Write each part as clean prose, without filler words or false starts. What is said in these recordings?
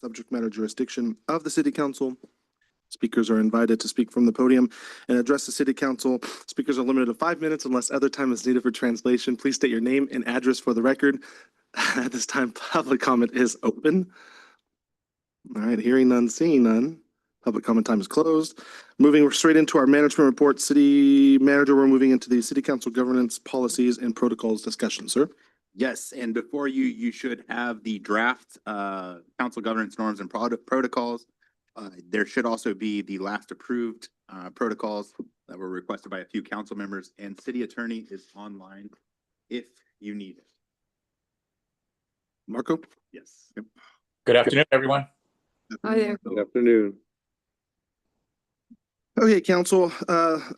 subject matter jurisdiction of the City Council. Speakers are invited to speak from the podium and address the City Council. Speakers are limited to 5 minutes unless other time is needed for translation. Please state your name and address for the record. At this time, public comment is open. All right, hearing none, seeing none. Public comment time is closed. Moving straight into our management report, City Manager, we're moving into the City Council governance policies and protocols discussion, sir. Yes, and before you should have the draft council governance norms and protocols. There should also be the last approved protocols that were requested by a few council members, and city attorney is online if you need it. Marco? Yes. Yep. Good afternoon, everyone. Hi there. Good afternoon. Okay, council,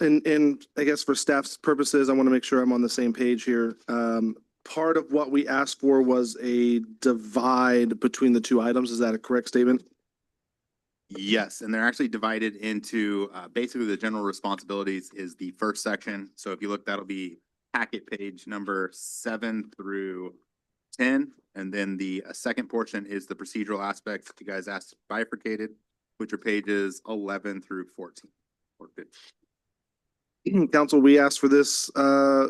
and I guess for staff's purposes, I want to make sure I'm on the same page here. Part of what we asked for was a divide between the two items. Is that a correct statement? Yes, and they're actually divided into basically the general responsibilities is the first section. So if you look, that'll be packet page number 7 through 10. And then the second portion is the procedural aspects that you guys asked bifurcated, which are pages 11 through 14 or 15. Council, we asked for this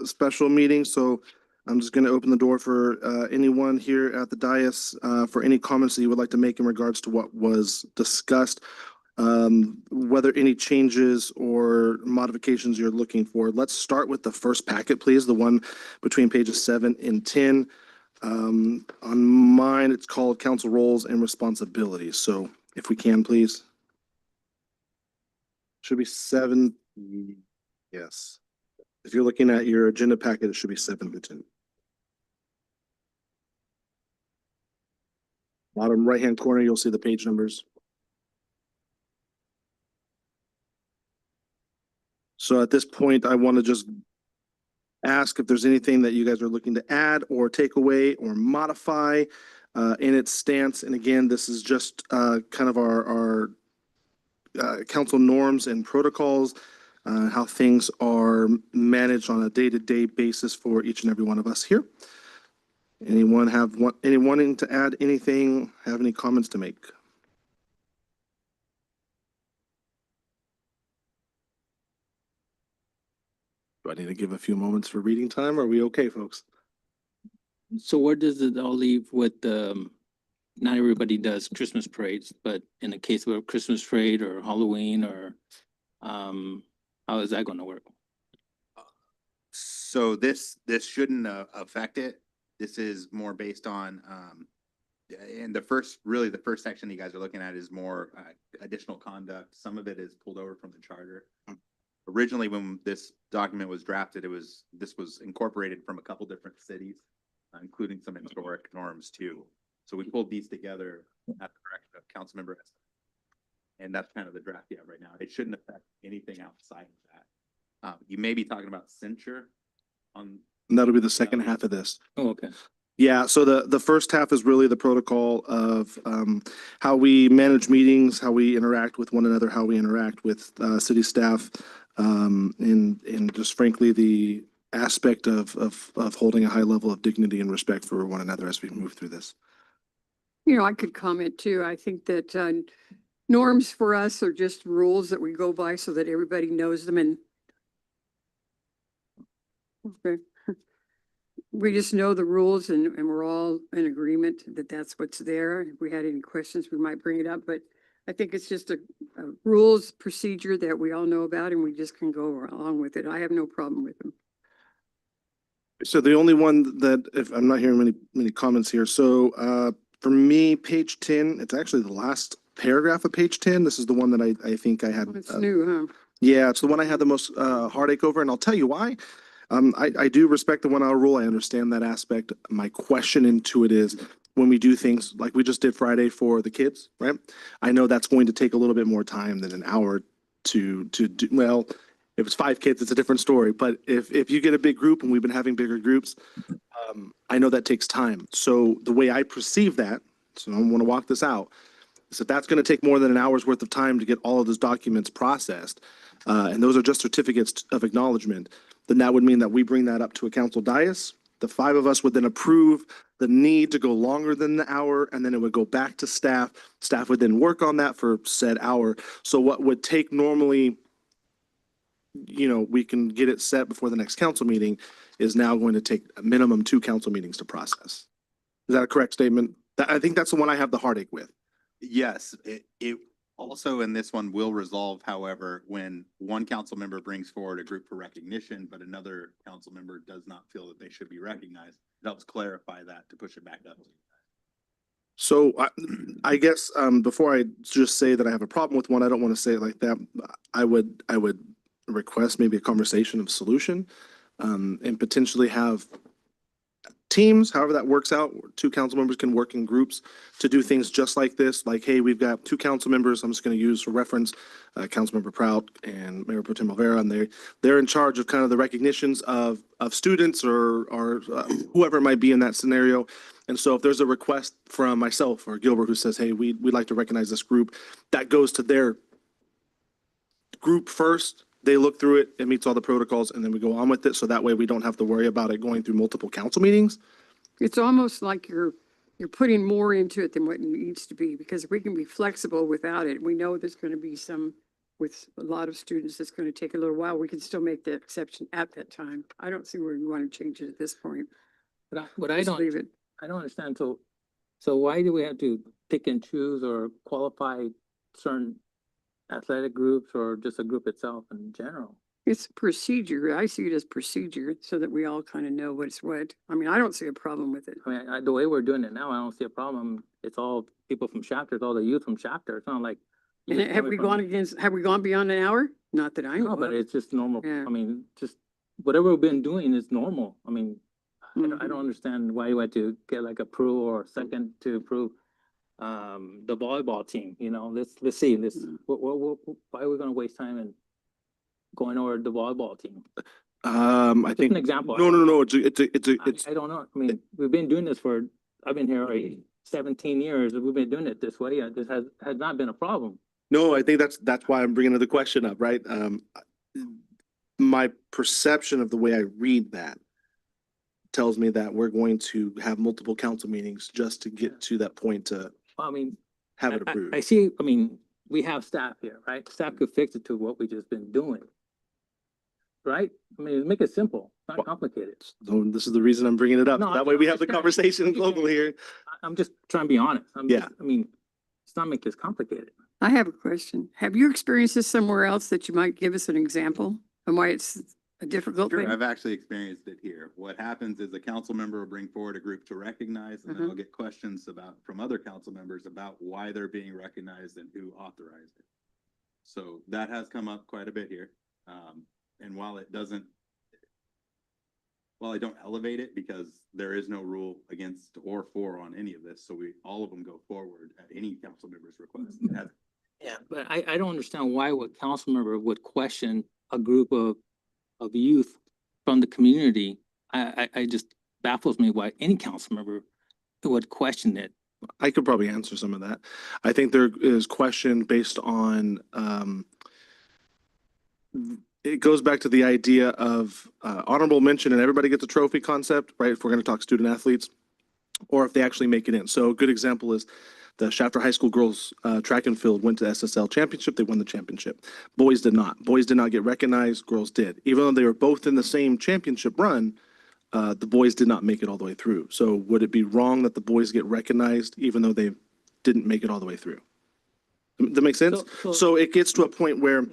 special meeting, so I'm just going to open the door for anyone here at the dais for any comments that you would like to make in regards to what was discussed, whether any changes or modifications you're looking for. Let's start with the first packet, please, the one between pages 7 and 10. On mine, it's called Council Roles and Responsibilities. So if we can, please. Should be 7. Yes. If you're looking at your agenda packet, it should be 7 to 10. Bottom right-hand corner, you'll see the page numbers. So at this point, I want to just ask if there's anything that you guys are looking to add or take away or modify in its stance. And again, this is just kind of our council norms and protocols, how things are managed on a day-to-day basis for each and every one of us here. Anyone wanting to add anything, have any comments to make? Do I need to give a few moments for reading time? Or are we okay, folks? So where does it all leave with not everybody does Christmas parades, but in the case of a Christmas parade or Halloween or how is that going to work? So this shouldn't affect it. This is more based on and the first section you guys are looking at is more additional conduct. Some of it is pulled over from the charter. Originally, when this document was drafted, this was incorporated from a couple different cities, including some historic norms too. So we pulled these together at the direction of Councilmember Estes. And that's kind of the draft you have right now. It shouldn't affect anything outside of that. You may be talking about censure on. And that'll be the second half of this. Oh, okay. Yeah, so the first half is really the protocol of how we manage meetings, how we interact with one another, how we interact with city staff, and just frankly, the aspect of holding a high level of dignity and respect for one another as we move through this. You know, I could comment too. I think that norms for us are just rules that we go by so that everybody knows them, and okay. We just know the rules and we're all in agreement that that's what's there. If we had any questions, we might bring it up, but I think it's just a rules procedure that we all know about and we just can go along with it. I have no problem with them. So the only one that, if I'm not hearing many comments here. So for me, page 10, it's actually the last paragraph of page 10. This is the one that I think I had. It's new, huh? Yeah, it's the one I had the most heartache over, and I'll tell you why. I do respect the 1 hour rule. I understand that aspect. My question into it is when we do things like we just did Friday for the kids, right? I know that's going to take a little bit more time than an hour to do. Well, if it's 5 kids, it's a different story. But if you get a big group, and we've been having bigger groups, I know that takes time. So the way I perceive that, so I want to walk this out, is if that's going to take more than an hour's worth of time to get all of those documents processed, and those are just certificates of acknowledgement, then that would mean that we bring that up to a council dais The five of us would then approve the need to go longer than the hour, and then it would go back to staff. Staff would then work on that for said hour. So what would take normally, we can get it set before the next council meeting, is now going to take a minimum 2 council meetings to process. Is that a correct statement? I think that's the one I have the heartache with. Yes, it also in this one will resolve, however, when one council member brings forward a group for recognition, but another council member does not feel that they should be recognized. It helps clarify that to push it back up. So I guess before I just say that I have a problem with one, I don't want to say it like that. I would request maybe a conversation of solution, and potentially have teams, however that works out. 2 council members can work in groups to do things just like this. Like, hey, we've got 2 council members. I'm just going to use for reference, Councilmember Prout and Mayor Pro Tem Olvera, and they're in charge of kind of the recognitions of students or whoever it might be in that scenario. And so if there's a request from myself or Gilbert who says, hey, we'd like to recognize this group, that goes to their group first. They look through it, it meets all the protocols, and then we go on with it. So that way we don't have to worry about it going through multiple council meetings. It's almost like you're putting more into it than what needs to be, because if we can be flexible without it, we know there's going to be some, with a lot of students, it's going to take a little while. We can still make the exception at that time. I don't see where we want to change it at this point. But I Just don't, leave it. I don't understand. So why do we have to pick and choose or qualify certain athletic groups or just a group itself in general? It's procedure. I see it as procedure so that we all kind of know what's what. I mean, I don't see a problem with it. I mean, the way we're doing it now, I don't see a problem. It's all people from chapters, all the youth from chapter. It's not like. And youth have we coming from- have we gone beyond an hour? Not that I know No, but of. it's just normal. Yeah. I mean, just whatever we've been doing is normal. I mean, I Mhm. don't understand why you had to get like approve or second to approve the volleyball team, let's see, Mhm. why are we gonna waste time in going over the volleyball team? I Just think, an example. no, it's I don't know. I mean, we've been doing this I've been here already 17 years. We've been doing it this way. This has not been a problem. no, I think that's why I'm bringing the question up, right? My perception of the way I read that tells me that we're going to have multiple council meetings just to get to that point to I mean, have it I approved. see, I mean, we have staff here, right? Staff could fix it to what we just been doing. Right? I mean, make it simple, not complicated. So this is the reason I'm bringing it up. No, That way we have the I'm just conversation saying- locally here. I'm just trying to be honest. Yeah. I mean, let's not make this complicated. I have a question. Have you experienced this somewhere else that you might give us an example and why it's a difficult Sure, thing? I've actually experienced it here. What happens is a council member will bring forward a group to recognize, and then I'll get questions from other council members about why they're being recognized and who authorized it. So that has come up quite a bit here. And while I don't elevate it, because there is no rule against or for on any of this, so all of them go forward at any council member's request. It has- Yeah, but I don't understand why a council member would question a group of youth from the community. I just baffles me why any council member would question it. I could probably answer some of that. I think there is question based on, it goes back to the idea of honorable mention and everybody gets a trophy concept, right? If we're going to talk student athletes, or if they actually make it in. So a good example is the Shafter High School girls track and field went to SSL championship. They won the championship. Boys did not. Boys did not get recognized. Girls did. Even though they were both in the same championship run, the boys did not make it all the way through. So would it be wrong that the boys get recognized even though they didn't make it all the way through? That makes sense? So it gets to a point where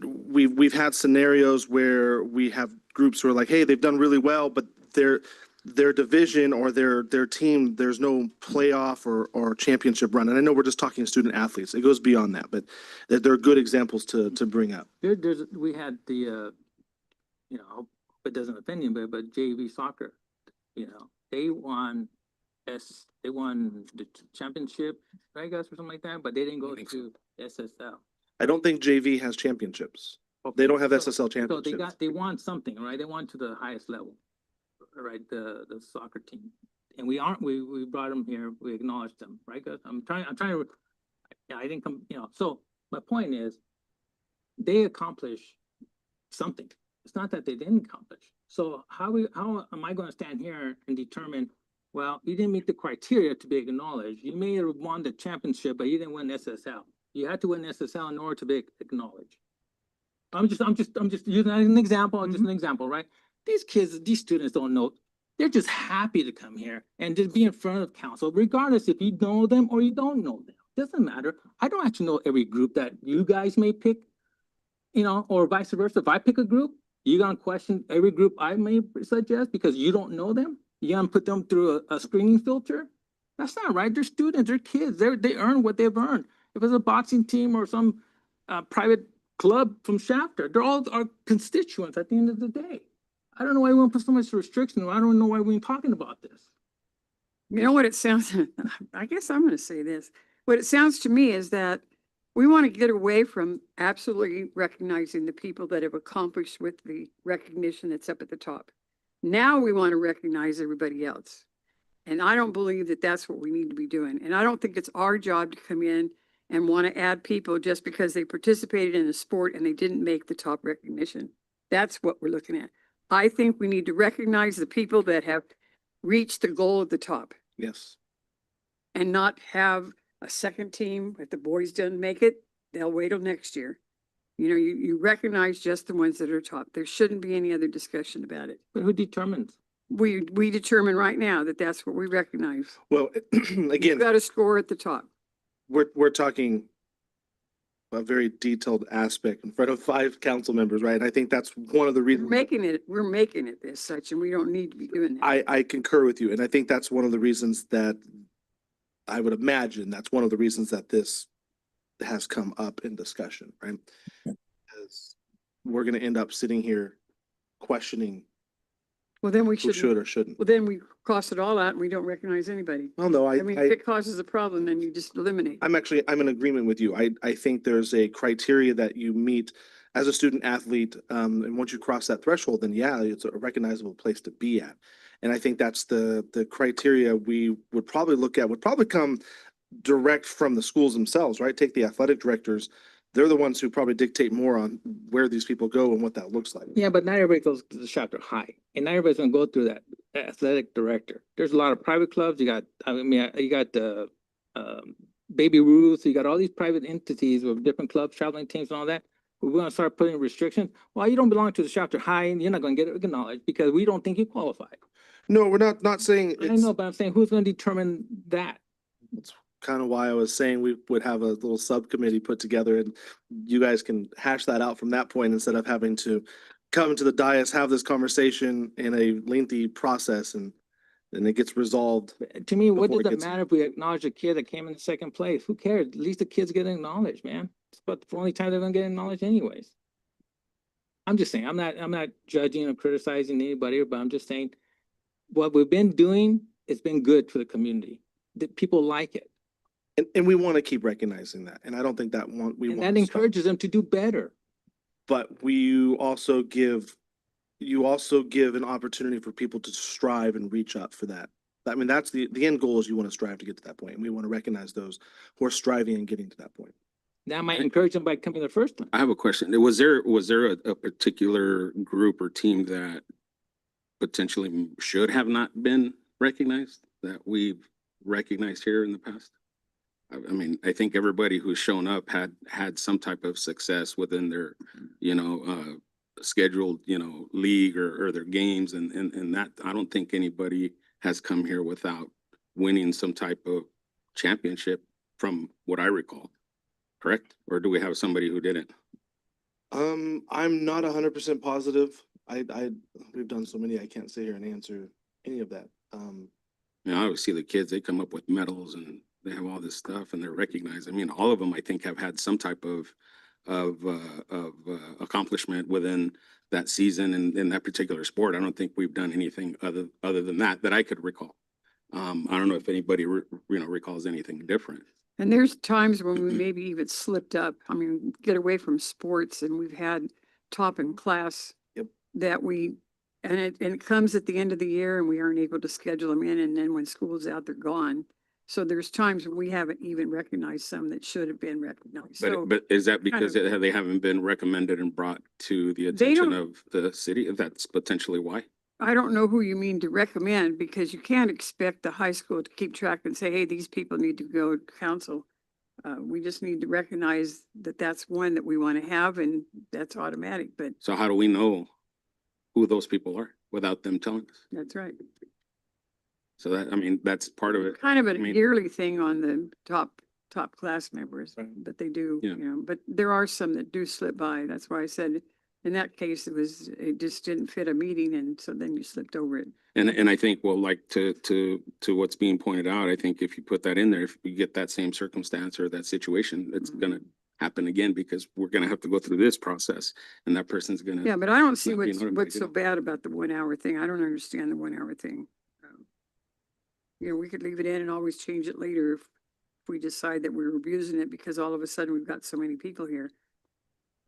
we've had scenarios where we have groups who are like, hey, they've done really well, but their division or their team, there's no playoff or championship run. And I know we're just talking student athletes. It goes beyond that, but there are good examples to bring up. We had the, I hope it doesn't offend you, but JV soccer, they won the championship, right, guys, or something like that, but they didn't go to SSL. I don't think JV has championships. They don't have SSL So championships. they won something, right? They won to the highest level, right? The soccer team. And we brought them here, we acknowledged them, right? I'm trying to, I didn't come, so my point is, they accomplish something. It's not that they didn't accomplish. So how am I gonna stand here and determine, well, you didn't meet the criteria to be acknowledged. You may have won the championship, but you didn't win SSL. You had to win SSL in order to be acknowledged. I'm just using that as an example, just an example, right? These kids, these students don't know. They're just happy to come here and just be in front of council, regardless if you know them or you don't know them. Doesn't matter. I don't actually know every group that you guys may pick, you know, or vice versa. If I pick a group, you're gonna question every group I may suggest because you don't know them? You're gonna put them through a screening filter? That's not right. They're students, they're kids. They earn what they've earned. If it's a boxing team or some private club from Shafter, they're all our constituents at the end of the day. I don't know why we want to put so much restriction. I don't know why we're talking about this. You know what it sounds, I guess I'm gonna say this. What it sounds to me is that we want to get away from absolutely recognizing the people that have accomplished with the recognition that's up at the top. Now we want to recognize everybody else. And I don't believe that that's what we need to be doing. And I don't think it's our job to come in and want to add people just because they participated in a sport and they didn't make the top recognition. That's what we're looking at. I think we need to recognize the people that have reached the goal at the top Yes. and not have a second team. If the boys don't make it, they'll wait till next year. You know, you recognize just the ones that are top. There shouldn't be any other discussion about it. But who determines? We determine right now that that's what we recognize. Well, You've again, got a score at the top. we're talking a very detailed aspect in front of 5 council members, right? And I think that's one of the We're reasons. making it as such, and we don't need to be doing that. I concur with you, and I think that's one of the reasons that I would imagine that's one of the reasons that this has come up in discussion, right? Because we're gonna end up sitting here questioning Well, then we who should should, or shouldn't. well, then we cross it all out and we don't recognize anybody. Well, no, I mean, if it causes a problem, then you just eliminate. I'm in agreement with you. I think there's a criteria that you meet as a student athlete. And once you cross that threshold, then yeah, it's a recognizable place to be at. And I think that's the criteria we would probably look at, would probably come direct from the schools themselves, right? Take the athletic directors. They're the ones who probably dictate more on where these people go and what that looks like. Yeah, but not everybody goes to the Shafter High, and not everybody's gonna go through that athletic director. There's a lot of private clubs. You got, you got Baby Ruth. You got all these private entities with different clubs, traveling teams, and all that. We're gonna start putting restrictions. Well, you don't belong to the Shafter High, and you're not gonna get it acknowledged because we don't think you qualify. No, we're not saying I it's know, but I'm saying who's gonna determine that? kind of why I was saying we would have a little subcommittee put together and you guys can hash that out from that point instead of having to come to the dais, have this conversation in a lengthy process and it gets resolved. To me, what Before does it it gets- matter if we acknowledge a kid that came in second place? Who cares? At least the kids get acknowledged, man. It's about the only time they're gonna get acknowledged anyways. I'm just saying, I'm not judging or criticizing anybody, but I'm just saying what we've been doing, it's been good for the community. The people like it. And we want to keep recognizing that. And I don't think that we And want that to stop. encourages them to do better. But you also give an opportunity for people to strive and reach up for that. I mean, that's the end goal is you want to strive to get to that point. And we want to recognize those who are striving and getting to that point. That might encourage them by coming the first time. I have a question. Was there a particular group or team that potentially should have not been recognized that we've recognized here in the past? I mean, I think everybody who's shown up had some type of success within their, scheduled, league or their games and that, I don't think anybody has come here without winning some type of championship from what I recall. Correct? Or do we have somebody who didn't? I'm not 100% positive. We've done so many, I can't sit here and answer any of that. I always see the kids, they come up with medals and they have all this stuff and they're recognized. I mean, all of them, I think, have had some type of accomplishment within that season and in that particular sport. I don't think we've done anything other than that I could recall. I don't know if anybody, recalls anything different. And there's times when we maybe even slipped up. I mean, get away from sports and we've had top in class. Yep. That and it comes at the end of the year and we aren't able to schedule them in. And then when school's out, they're gone. So there's times when we haven't even recognized some that should have been recognized. So But is that kind because of- they haven't been recommended and brought to the They attention don't- of the city? That's potentially why. I don't know who you mean to recommend, because you can't expect the high school to keep track and say, hey, these people need to go to council. We just need to recognize that that's one that we want to have, and that's automatic, but So how do we know who those people are without them telling us? that's right. So that, I mean, that's part of it. Kind of a I mean- yearly thing on the top class members, Right. but they do, Yeah. you know, but there are some that do slip by. That's why I said, in that case, it just didn't fit a meeting, and so then you slipped over it. And I think, well, like to what's being pointed out, I think if you put that in there, if you get that same circumstance or that situation, it's Mhm. gonna happen again because we're gonna have to go through this process and that person's gonna. Yeah, but I don't see not being what's notified, so bad about the 1 hour thing. I don't understand the 1 hour thing. You know, we could leave it in and always change it later if we decide that we're abusing it because all of a sudden we've got so many people here.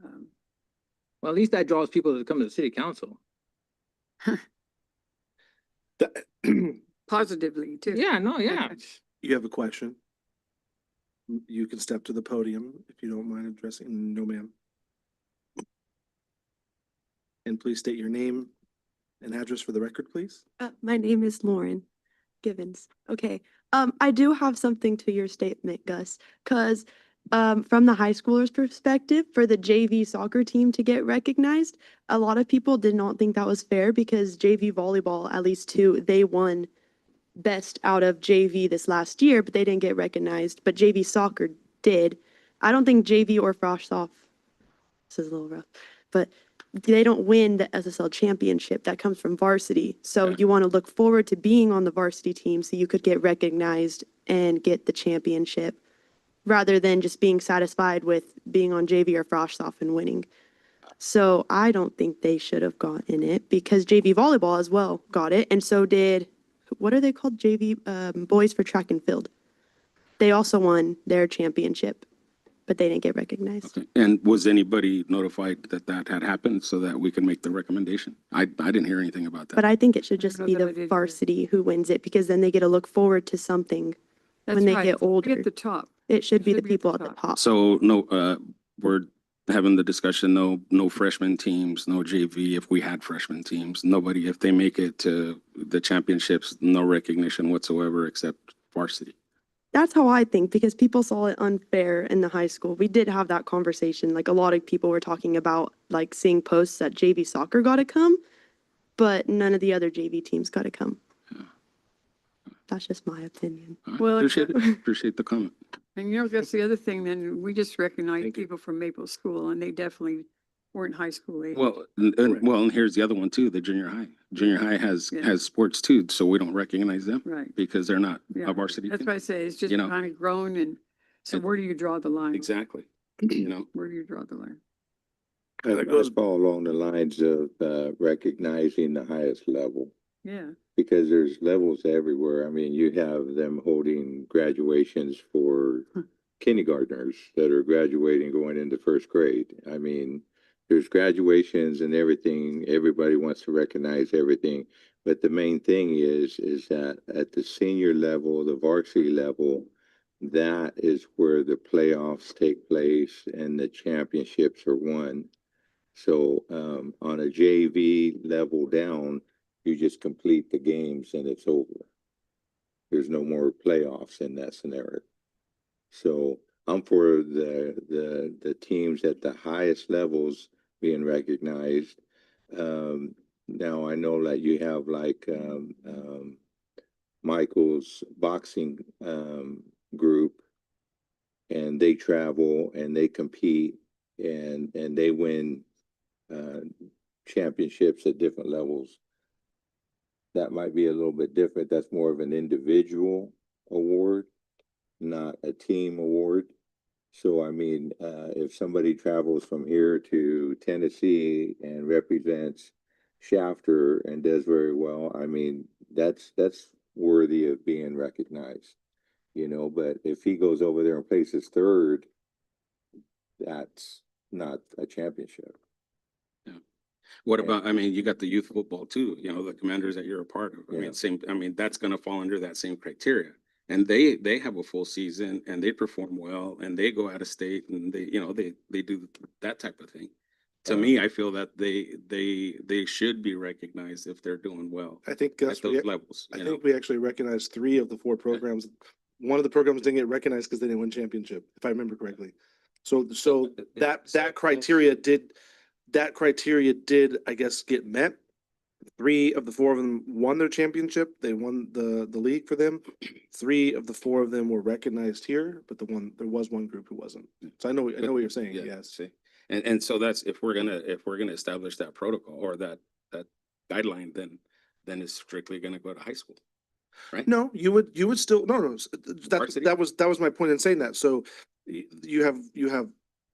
Well, at least that draws people to come to the city council. Positively too. Yeah, no, yeah. You have a question? You can step to the podium if you don't mind addressing. No, ma'am. And please state your name and address for the record, please. My name is Lauren Givens. Okay. I do have something to your statement, Gus, because from the high schoolers' perspective, for the JV soccer team to get recognized, a lot of people did not think that was fair because JV volleyball, at least two, they won best out of JV this last year, but they didn't get recognized. But JV soccer did. I don't think JV or Froshsoft, this is a little rough, but they don't win the SSL championship. That comes from varsity. So Yeah. you want to look forward to being on the varsity team so you could get recognized and get the championship rather than just being satisfied with being on JV or Froshsoft and winning. So I don't think they should have gotten it because JV volleyball as well got it. And so did, what are they called? JV boys for track and field. They also won their championship, but they didn't get recognized. Okay. And was anybody notified that that had happened so that we can make the recommendation? I didn't hear anything about that. But I think it should I don't just know be that I did the either. varsity who wins it because then they get to look forward to something. That's when they right. get Be older. at the top. It should be Should the be at the people at the top. top. So no, we're having the discussion, no freshman teams, no JV if we had freshman teams, nobody, if they make it to the championships, no recognition whatsoever except varsity. That's how I think because people saw it unfair in the high school. We did have that conversation. Like a lot of people were talking about like seeing posts that JV soccer got to come, but none of the other JV teams got to come. Yeah. That's just my opinion. All right, Well, Appreciate it, appreciate the comment. And you know, that's the other thing, then we just recognize Thank you. people from Maple School and they definitely weren't high school age. Well, Correct. and here's the other one too, the junior high. Junior high has Yeah. sports too, so we don't recognize them Right. because they're not Yeah. a varsity That's team. why I say it's just You know. kind of grown, and so It- where do you draw the line? Exactly, you know? Where do you draw the line? That I goes- fall along the lines of recognizing the highest level Yeah, because there's levels everywhere. I mean, you have them holding graduations for kindergartners that are graduating going into first grade. I mean, there's graduations and everything. Everybody wants to recognize everything. But the main thing is that at the senior level, the varsity level, that is where the playoffs take place and the championships are won. So on a JV level down, you just complete the games and it's over. There's no more playoffs in that scenario. So I'm for the teams at the highest levels being recognized. Now I know that you have like Michael's boxing group, and they travel and they compete and they win championships at different levels. That might be a little bit different. That's more of an individual award, not a team award. So, I mean, if somebody travels from here to Tennessee and represents Shafter and does very well, I mean, that's worthy of being recognized, you know, but if he goes over there and places third, that's not a championship. What Yeah. about, I mean, you got the youth football too, you know, the commanders that you're a part of. I Yeah. mean, that's gonna fall under that same criteria. and they have a full season and they perform well and they go out of state and they do that type of thing. To me, I feel that they should be recognized if they're doing well I think, Gus, at those levels, I you know? think we actually recognized 3 of the 4 programs. One of the programs didn't get recognized because they didn't win championship, if I remember correctly. So that criteria did, I guess, get met. 3 of the 4 of them won their championship. They won the league for them. 3 of the 4 of them were recognized here, but there was one group who wasn't. So I know what you're saying, Yeah, yes. see, and so that's, if we're gonna establish that protocol or that guideline, then it's strictly gonna go to high school, right? No, you would still, no, Varsity? that was my point in saying that. So you have,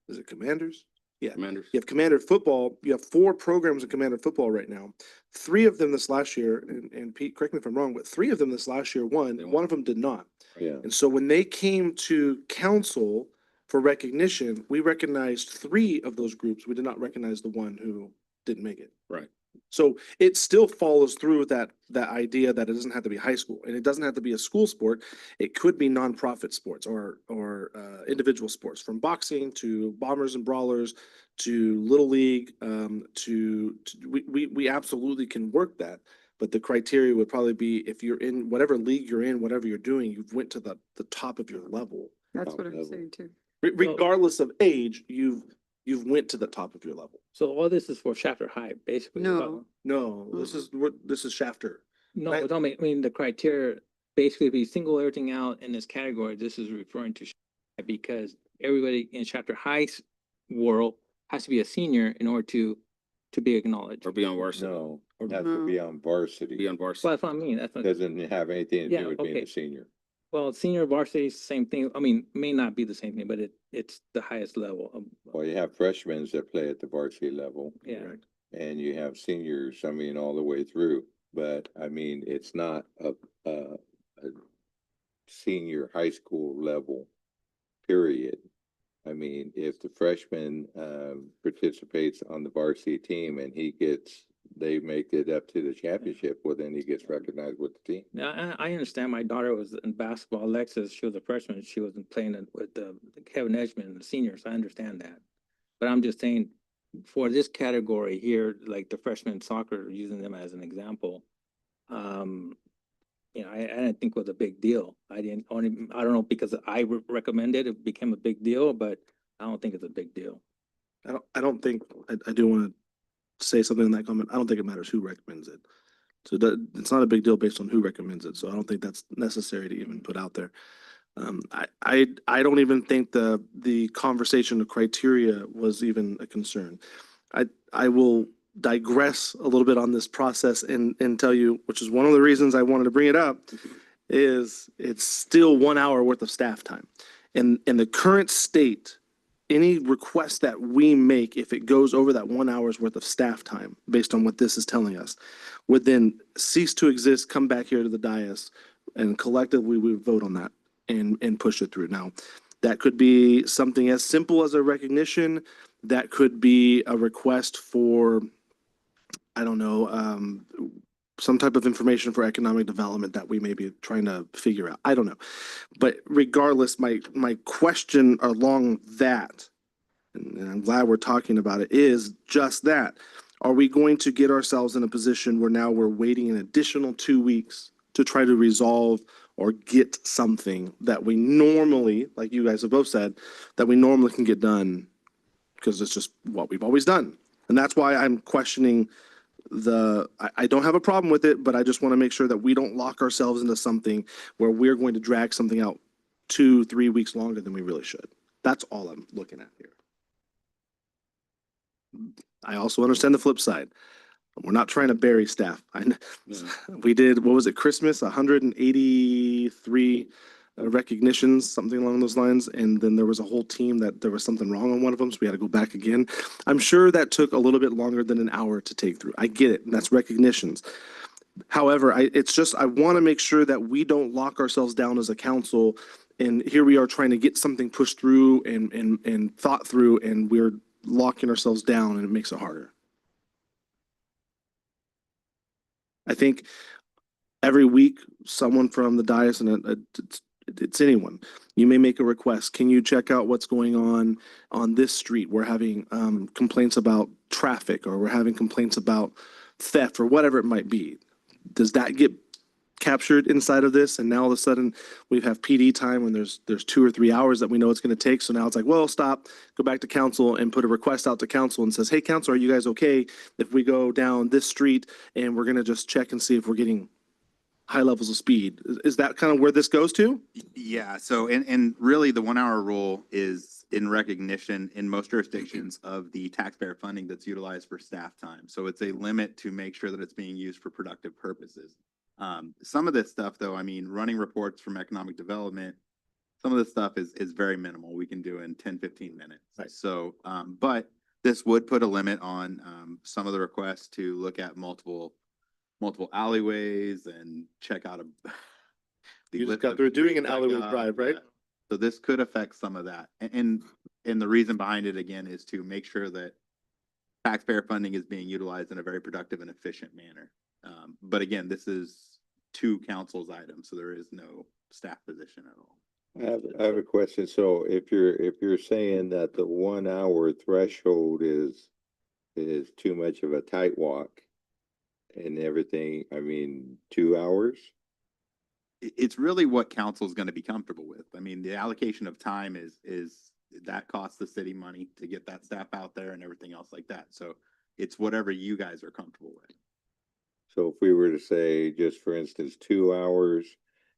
is it Commanders? Yeah. Commanders. You have Commander football. You have 4 programs in Commander football right now. 3 of them this last year, and Pete, correct me if I'm wrong, but 3 of them this last year won. They won. One of them did not. Yeah. And so when they came to council for recognition, we recognized 3 of those groups. We did not recognize the one who didn't make it. Right. So it still follows through with that idea that it doesn't have to be high school and it doesn't have to be a school sport. It could be nonprofit sports or individual sports, from boxing to bombers and brawlers to little league. We absolutely can work that. But the criteria would probably be, if you're in whatever league you're in, whatever you're doing, you've went to the top of your level. That's Top what I'm level. saying too. Regardless of age, you've went to the top of your level. So all this is for Shafter High, basically. No. No, this is Shafter. No, Right. but I mean, the criteria, basically, if you single everything out in this category, this is referring to Shafter High, because everybody in Shafter High's world has to be a senior in order to be acknowledged. Or be on varsity, No, Or has to be on varsity. be on Well, varsity. that's what I mean. That's what, Doesn't have anything to Yeah, do with being okay. a senior. well, senior varsity is the same thing. I mean, may not be the same thing, but it's the highest level of, Well, you have freshmen that play at the varsity level. yeah. Correct. And you have seniors, I mean, all the way through, but I mean, it's not a senior high school level, period. I mean, if the freshman participates on the varsity team and they make it up to the championship, well, then he gets recognized with the team. Now, I understand my daughter was in basketball. Alexis, she was a freshman. She wasn't playing with Kevin Edgman, the seniors. I understand that. But I'm just saying, for this category here, like the freshman soccer, using them as an example, I didn't think it was a big deal. I don't know, because I recommended it became a big deal, but I don't think it's a big deal. I don't think, I do want to say something in that comment. I don't think it matters who recommends it. So it's not a big deal based on who recommends it. So I don't think that's necessary to even put out there. I don't even think the conversation of criteria was even a concern. I will digress a little bit on this process and tell you, which is one of the reasons I wanted to bring it up, is it's still 1 hour worth of staff time. In the current state, any request that we make, if it goes over that 1 hour's worth of staff time, based on what this is telling us, would then cease to exist, come back here to the dais, and collectively we would vote on that and push it through. Now, that could be something as simple as a recognition. That could be a request for, I don't know, some type of information for economic development that we may be trying to figure out. I don't know. But regardless, my question along that, and I'm glad we're talking about it, is just that. Are we going to get ourselves in a position where now we're waiting an additional 2 weeks to try to resolve or get something that we normally, like you guys have both said, that we normally can get done because it's just what we've always done? And that's why I'm questioning I don't have a problem with it, but I just want to make sure that we don't lock ourselves into something where we're going to drag something out 2-3 weeks longer than we really should. That's all I'm looking at here. I also understand the flip side. We're not trying to bury staff. We did, what was it, Christmas, 183 recognitions, something along those lines. And then there was a whole team that there was something wrong on one of them, so we had to go back again. I'm sure that took a little bit longer than an hour to take through. I get it, and that's recognitions. However, it's just, I want to make sure that we don't lock ourselves down as a council. And here we are trying to get something pushed through and thought through, and we're locking ourselves down, and it makes it harder. I think every week, someone from the dais, and It's anyone. You may make a request. Can you check out what's going on this street? We're having complaints about traffic, or we're having complaints about theft, or whatever it might be. Does that get captured inside of this? And now all of a sudden we have PD time when there's 2 or 3 hours that we know it's going to take. So now it's like, well, stop, go back to council and put a request out to council and says, hey, council, are you guys okay if we go down this street and we're going to just check and see if we're getting high levels of speed? Is that kind of where this goes to? Yeah, so, and really the 1 hour rule is in recognition in most jurisdictions of the taxpayer funding that's utilized for staff time. So it's a limit to make sure that it's being used for productive purposes. Some of this stuff though, I mean, running reports from economic development, some of this stuff is very minimal. We can do in 10, 15 minutes. Right. So, but this would put a limit on, some of the requests to look at multiple alleyways and check out a. the You just list got of through doing an streets that alleyway go- drive, right? yeah. So this could affect some of that. And the reason behind it again is to make sure that taxpayer funding is being utilized in a very productive and efficient manner. But again, this is two council's items, so there is no staff position at all. I have a question. So if you're saying that the 1 hour threshold is too much of a tight walk and everything, I mean, 2 hours? It's really what council's gonna be comfortable with. I mean, the allocation of time is that costs the city money to get that staff out there and everything else like that. So it's whatever you guys are comfortable with. So if we were to say, just for instance, 2 hours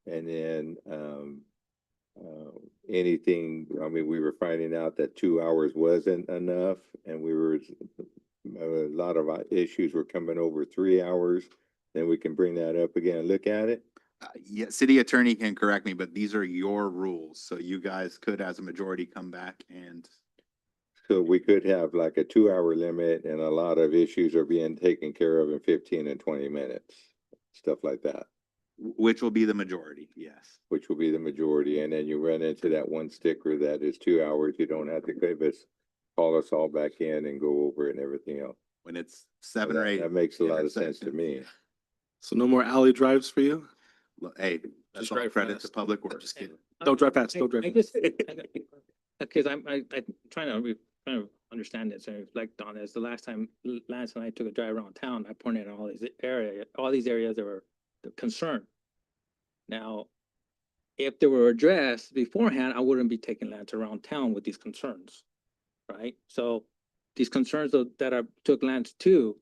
and then, anything, I mean, we were finding out that 2 hours wasn't enough and a lot of issues were coming over 3 hours, then we can bring that up again and look at it. Yeah, city attorney can correct me, but these are your rules. So you guys could, as a majority, come back and So we could have like a 2 hour limit and a lot of issues are being taken care of in 15 and 20 minutes, stuff like that, which will be the majority, yes. which will be the majority. And then you run into that one sticker that is 2 hours. You don't have to give us, call us all back in and go over it and everything else. When it's 7 or 8. That makes a lot of sense to me. So no more alley drives for you? Hey, that's all drive credit fast. to Public Works. Don't drive fast, don't drive I fast. just, because I'm trying to understand this and reflect on this. The last time Lance and I took a drive around town, I pointed out all these areas that were the concern. Now, if they were addressed beforehand, I wouldn't be taking Lance around town with these concerns, right? So these concerns that I took Lance to,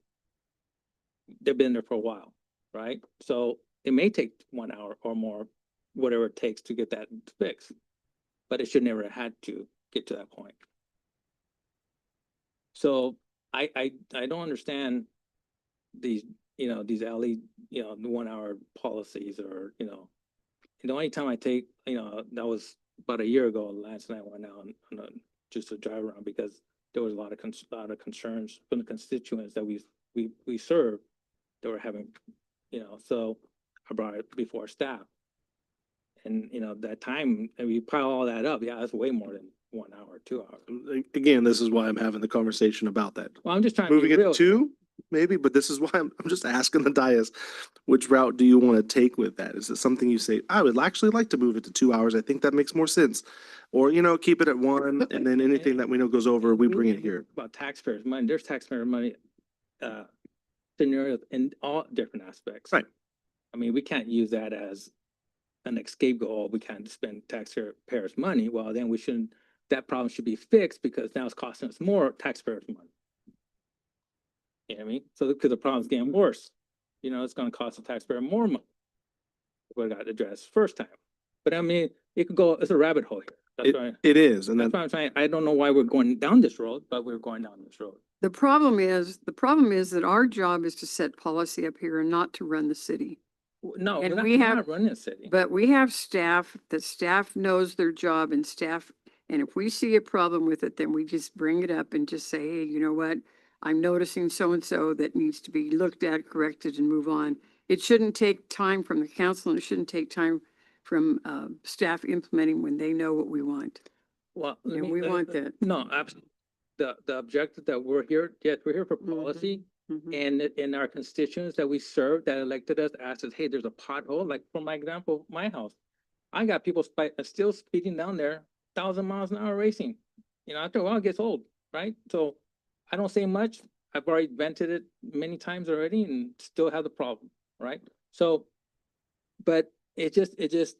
they've been there for a while, right? So it may take 1 hour or more, whatever it takes to get that fixed, but it should never have had to get to that point. So I don't understand these, these alley, the 1 hour policies or, the only time I take, that was about a year ago, Lance and I went out on just a drive around because there was a lot of concerns from the constituents that we serve that were having, so I brought it before staff. And, that time, and we pile all that up, yeah, that's way more than 1 hour, 2 hours. Again, this is why I'm having the conversation about that. Well, I'm just trying to Moving be it real. to 2, maybe, but this is why I'm just asking the dais, which route do you want to take with that? Is it something you say, I would actually like to move it to 2 hours? I think that makes more sense. Or, keep it at 1 and then anything that we know goes over, we bring it here. About taxpayers' money, there's taxpayer money, scenarios in all different aspects. Right. I mean, we can't use that as an escape goal. We can't spend taxpayers' money. Well, then that problem should be fixed because now it's costing us more taxpayers' money. You know what I mean? So because the problem's getting worse, it's gonna cost the taxpayer more money. We got addressed first time. But I mean, it could go, it's a rabbit hole here. That's why, It is, and that's then why I'm saying, I don't know why we're going down this road, but we're going down this road. The problem is that our job is to set policy up here and not to run the city. No, And we're we not have- running a city. But we have staff, that staff knows their job and staff, and if we see a problem with it, then we just bring it up and just say, hey, you know what? I'm noticing so-and-so that needs to be looked at, corrected, and move on. It shouldn't take time from the council, and it shouldn't take time from staff implementing when they know what we want. Well, And we want that. No, absolutely. The objective that we're here, yes, we're here for Mhm. policy. Mhm. And in our constituents that we serve, that elected us, asked us, hey, there's a pothole, like for my example, my house. I got people still speeding down there, 1,000 miles an hour racing. You know, after a while it gets old, right? So I don't say much. I've already vented it many times already and still have the problem, right? So, but it just,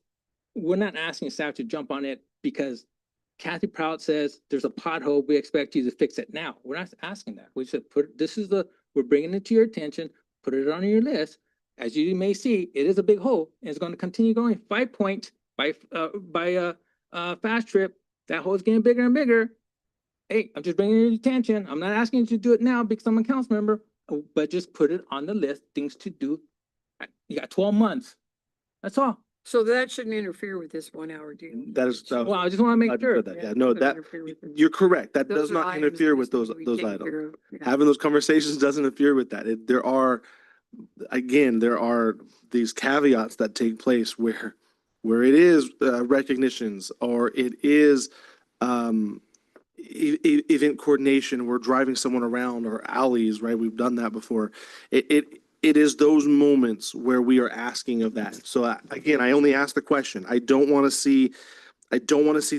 we're not asking staff to jump on it because Kathy Prout says there's a pothole. We expect you to fix it now. We're not asking that. We said, we're bringing it to your attention, put it on your list. As you may see, it is a big hole and it's going to continue going 5 Point by Fast Trip. That hole's getting bigger and bigger. Hey, I'm just bringing it to your attention. I'm not asking you to do it now because I'm a council member, but just put it on the list, things to do. You got 12 months. That's all. So that shouldn't interfere with this 1 hour deal. That is. Well, I just want to make I'd sure. put that, yeah, no, Doesn't that, interfere with this. you're correct. That Those does are not items interfere that with just those need to be taken items. care of. Yeah. Having those conversations doesn't interfere with that. There are, again, there are these caveats that take place where it is recognitions or it is event coordination. We're driving someone around or alleys, right? We've done that before. It is those moments where we are asking of that. So again, I only ask the question. I don't want to see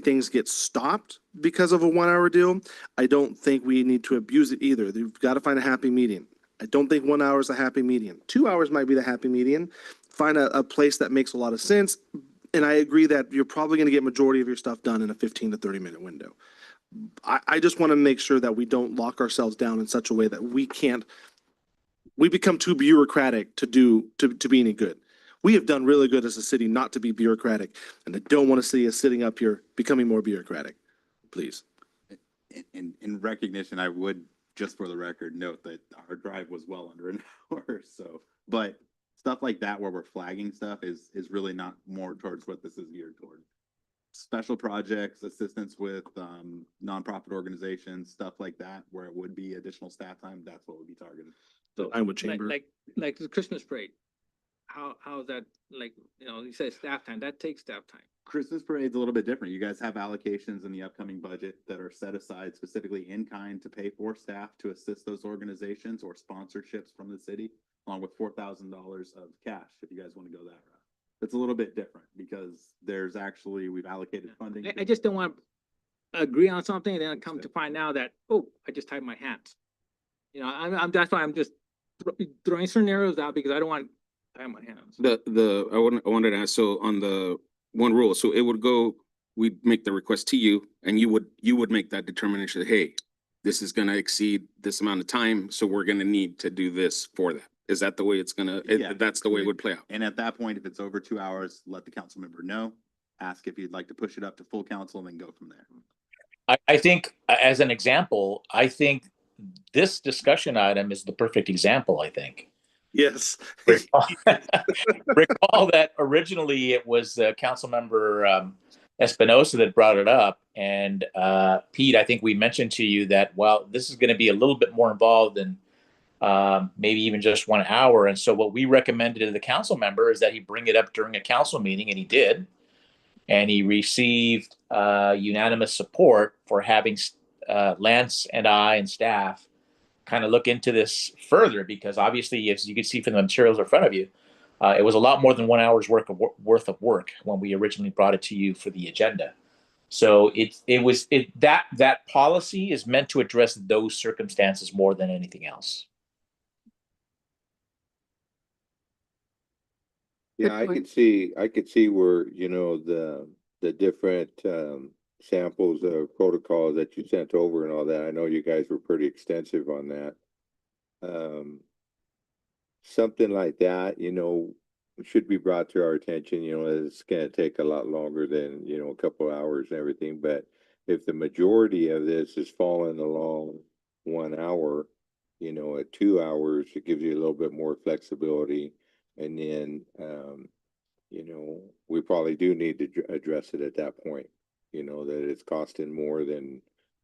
things get stopped because of a 1 hour deal. I don't think we need to abuse it either. You've got to find a happy median. I don't think 1 hour is a happy median. 2 hours might be the happy median. Find a place that makes a lot of sense. And I agree that you're probably going to get majority of your stuff done in a 15 to 30-minute window. I just want to make sure that we don't lock ourselves down in such a way that we become too bureaucratic to be any good. We have done really good as a city not to be bureaucratic, and I don't want to see us sitting up here becoming more bureaucratic. Please. In recognition, I would, just for the record, note that our drive was well under an hour, so, but stuff like that where we're flagging stuff is really not more towards what this is geared toward. Special projects, assistance with nonprofit organizations, stuff like that, where it would be additional staff time, that's what would be targeted. So I would chamber. Like the Christmas parade. How is that, like, you know, you say staff time, that takes staff time. Christmas parade's a little bit different. You guys have allocations in the upcoming budget that are set aside specifically in kind to pay for staff to assist those organizations or sponsorships from the city, along with $4,000 of cash, if you guys want to go that route. It's a little bit different because we've allocated funding. I just don't want to agree on something and then come to find out that, oh, I just tied my hands. You know, that's why I'm just throwing scenarios out because I don't want to tie my hands. I wanted to ask, so on the one rule, so it would go, we'd make the request to you and you would make that determination, hey, this is gonna exceed this amount of time, so we're gonna need to do this for that. Is that the way it's Yeah. that's the way it would play out? And at that point, if it's over 2 hours, let the council member know, ask if you'd like to push it up to full council and then go from there. I think, as an example, I think this discussion item is the perfect example, I think. Yes. Recall that originally it was Councilmember Espinosa that brought it up. And Pete, I think we mentioned to you that, well, this is going to be a little bit more involved than maybe even just 1 hour. And so what we recommended to the council member is that he bring it up during a council meeting, and he did. And he received unanimous support for having Lance and I and staff kind of look into this further, because obviously, as you can see from the materials in front of you, it was a lot more than 1 hour's worth of work when we originally brought it to you for the agenda. So that policy is meant to address those circumstances more than anything else. Yeah, I could see where, you know, the different samples of protocol that you sent over and all that. I know you guys were pretty extensive on that. Something like that, you know, should be brought to our attention. You know, it's gonna take a lot longer than, you know, a couple of hours and everything, but if the majority of this is falling along 1 hour, you know, at 2 hours, it gives you a little bit more flexibility. And then, you know, we probably do need to address it at that point, you know, that it's costing more than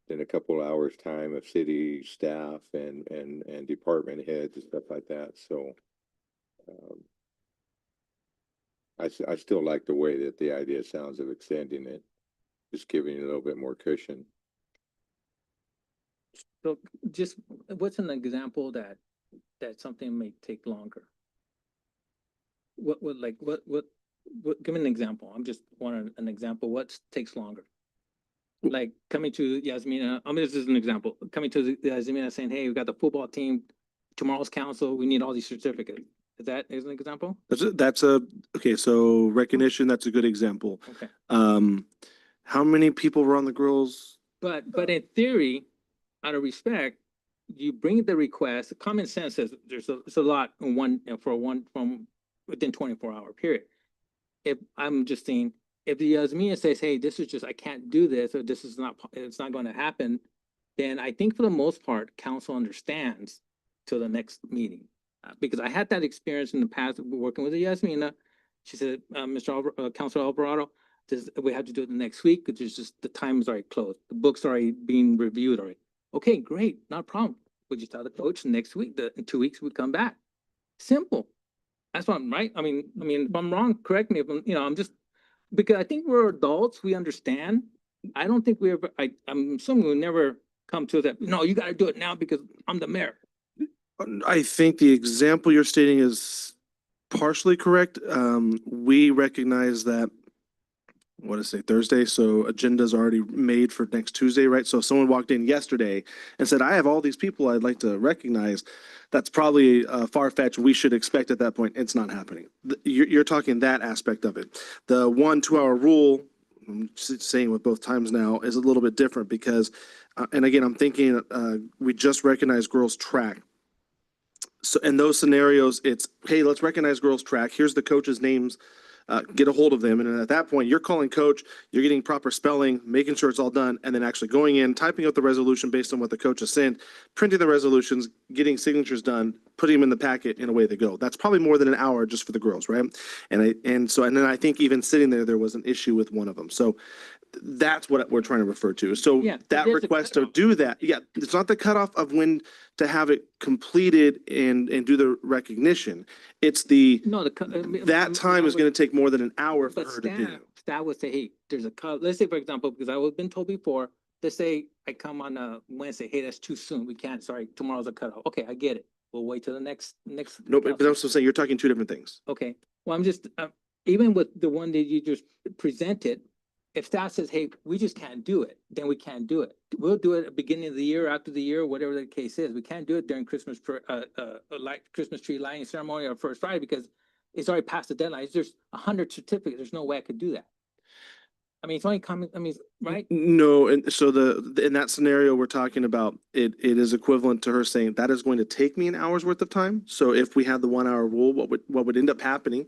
a couple hours time of city staff and department heads and stuff like that. So, I still like the way that the idea sounds of extending it, just giving you a little bit more cushion. So just what's an example that something may take longer? What give me an example. I'm just wanting an example. What takes longer? Like coming to Yasmina, I mean, this is an example, coming to Yasmina saying, hey, we got the football team, tomorrow's council, we need all these certificates. Is an example? Okay, so recognition, that's a good example. Okay. How many people were on the girls? But in theory, out of respect, you bring the request, common sense says it's a lot in from within 24-hour period. If I'm just saying, if the Yasmina says, hey, this is just, I can't do this, or this is not, it's not going to happen, then I think for the most part, council understands till the next meeting. Because I had that experience in the past working with the Yasmina. She said, Councilor Alvarado, we have to do it the next week because there's just, the time is already closed. The book's already being reviewed already. Okay, great, not a problem. Would you tell the coach next week, in 2 weeks, we come back? Simple. That's what I'm right. I mean, if I'm wrong, correct me if I'm just, because I think we're adults, we understand. I don't think we ever, I'm assuming we never come to that, no, you gotta do it now because I'm the mayor. I think the example you're stating is partially correct. We recognize that, what is it, Thursday? So agenda's already made for next Tuesday, right? So if someone walked in yesterday and said, I have all these people I'd like to recognize, that's probably far-fetched. We should expect at that point, it's not happening. You're talking that aspect of it. The 1 2-hour rule, I'm saying with both times now, is a little bit different because, and again, I'm thinking we just recognized girls track. So in those scenarios, it's, hey, let's recognize girls track. Here's the coaches' names. Get a hold of them. And at that point, you're calling coach, you're getting proper spelling, making sure it's all done, and then actually going in, typing out the resolution based on what the coach has sent, printing the resolutions, getting signatures done, putting them in the packet, and away they go. That's probably more than an hour just for the girls, right? And then I think even sitting there was an issue with one of them. So that's what we're trying to refer to. So Yeah, that there's a request to cutoff. do that, yeah, it's not the cutoff of when to have it completed and do the recognition. It's the, No, that time is gonna take more than an hour for But her to do. staff would say, hey, there's a cut, let's say, for example, because I've been told before, let's say I come on a Wednesday, hey, that's too soon, we can't, sorry, tomorrow's a cutoff. Okay, I get it. We'll wait till the next. No, but I'm still saying, you're talking two different things. Okay, well, I'm just, even with the one that you just presented, if staff says, hey, we just can't do it, then we can't do it. We'll do it at the beginning of the year, after the year, whatever the case is. We can't do it during Christmas, like Christmas tree lighting ceremony or First Friday because it's already past the deadline. There's 100 certificates. There's no way I could do that. I mean, it's only coming, right? No, and so in that scenario, we're talking about, it is equivalent to her saying that is going to take me an hour's worth of time. So if we had the 1 hour rule, what would end up happening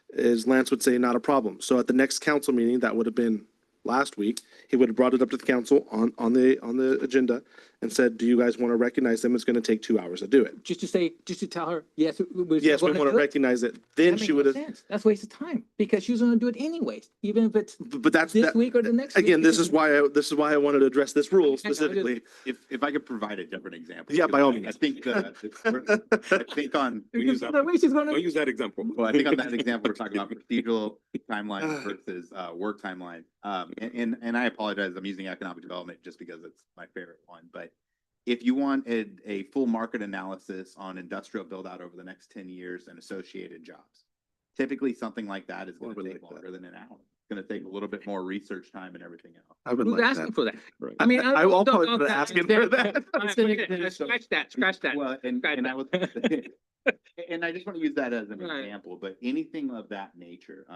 is Lance would say, not a problem. So at the next council meeting, that would have been last week, he would have brought it up to the council on the agenda and said, do you guys want to recognize them? It's going to take 2 hours to do it. Just to tell her, yes. Yes, we want to recognize it. Then That she makes would no have, sense. That's a waste of time because she's gonna do it anyways, even if it's but that's, this week or the next week. again, this because- is why I wanted to address this rule I know, I just- specifically. If I could provide a different example. Yeah, by all I means. think I think on, Because the way she's gonna. Don't use that example. well, I think on that example, we're talking about procedural timeline versus work timeline. And I apologize, I'm using economic development just because it's my favorite one, but if you wanted a full market analysis on industrial build out over the next 10 years and associated jobs, typically something like that is going to take longer than an hour. It's going to take a little bit more research time and everything else. I would Who's like asking that. for that? Right. I mean, I'll don't- probably don't- be don't- asking for that. Scratch that. Well, and I was, and I just want to use that as an Right. example, but anything of that nature,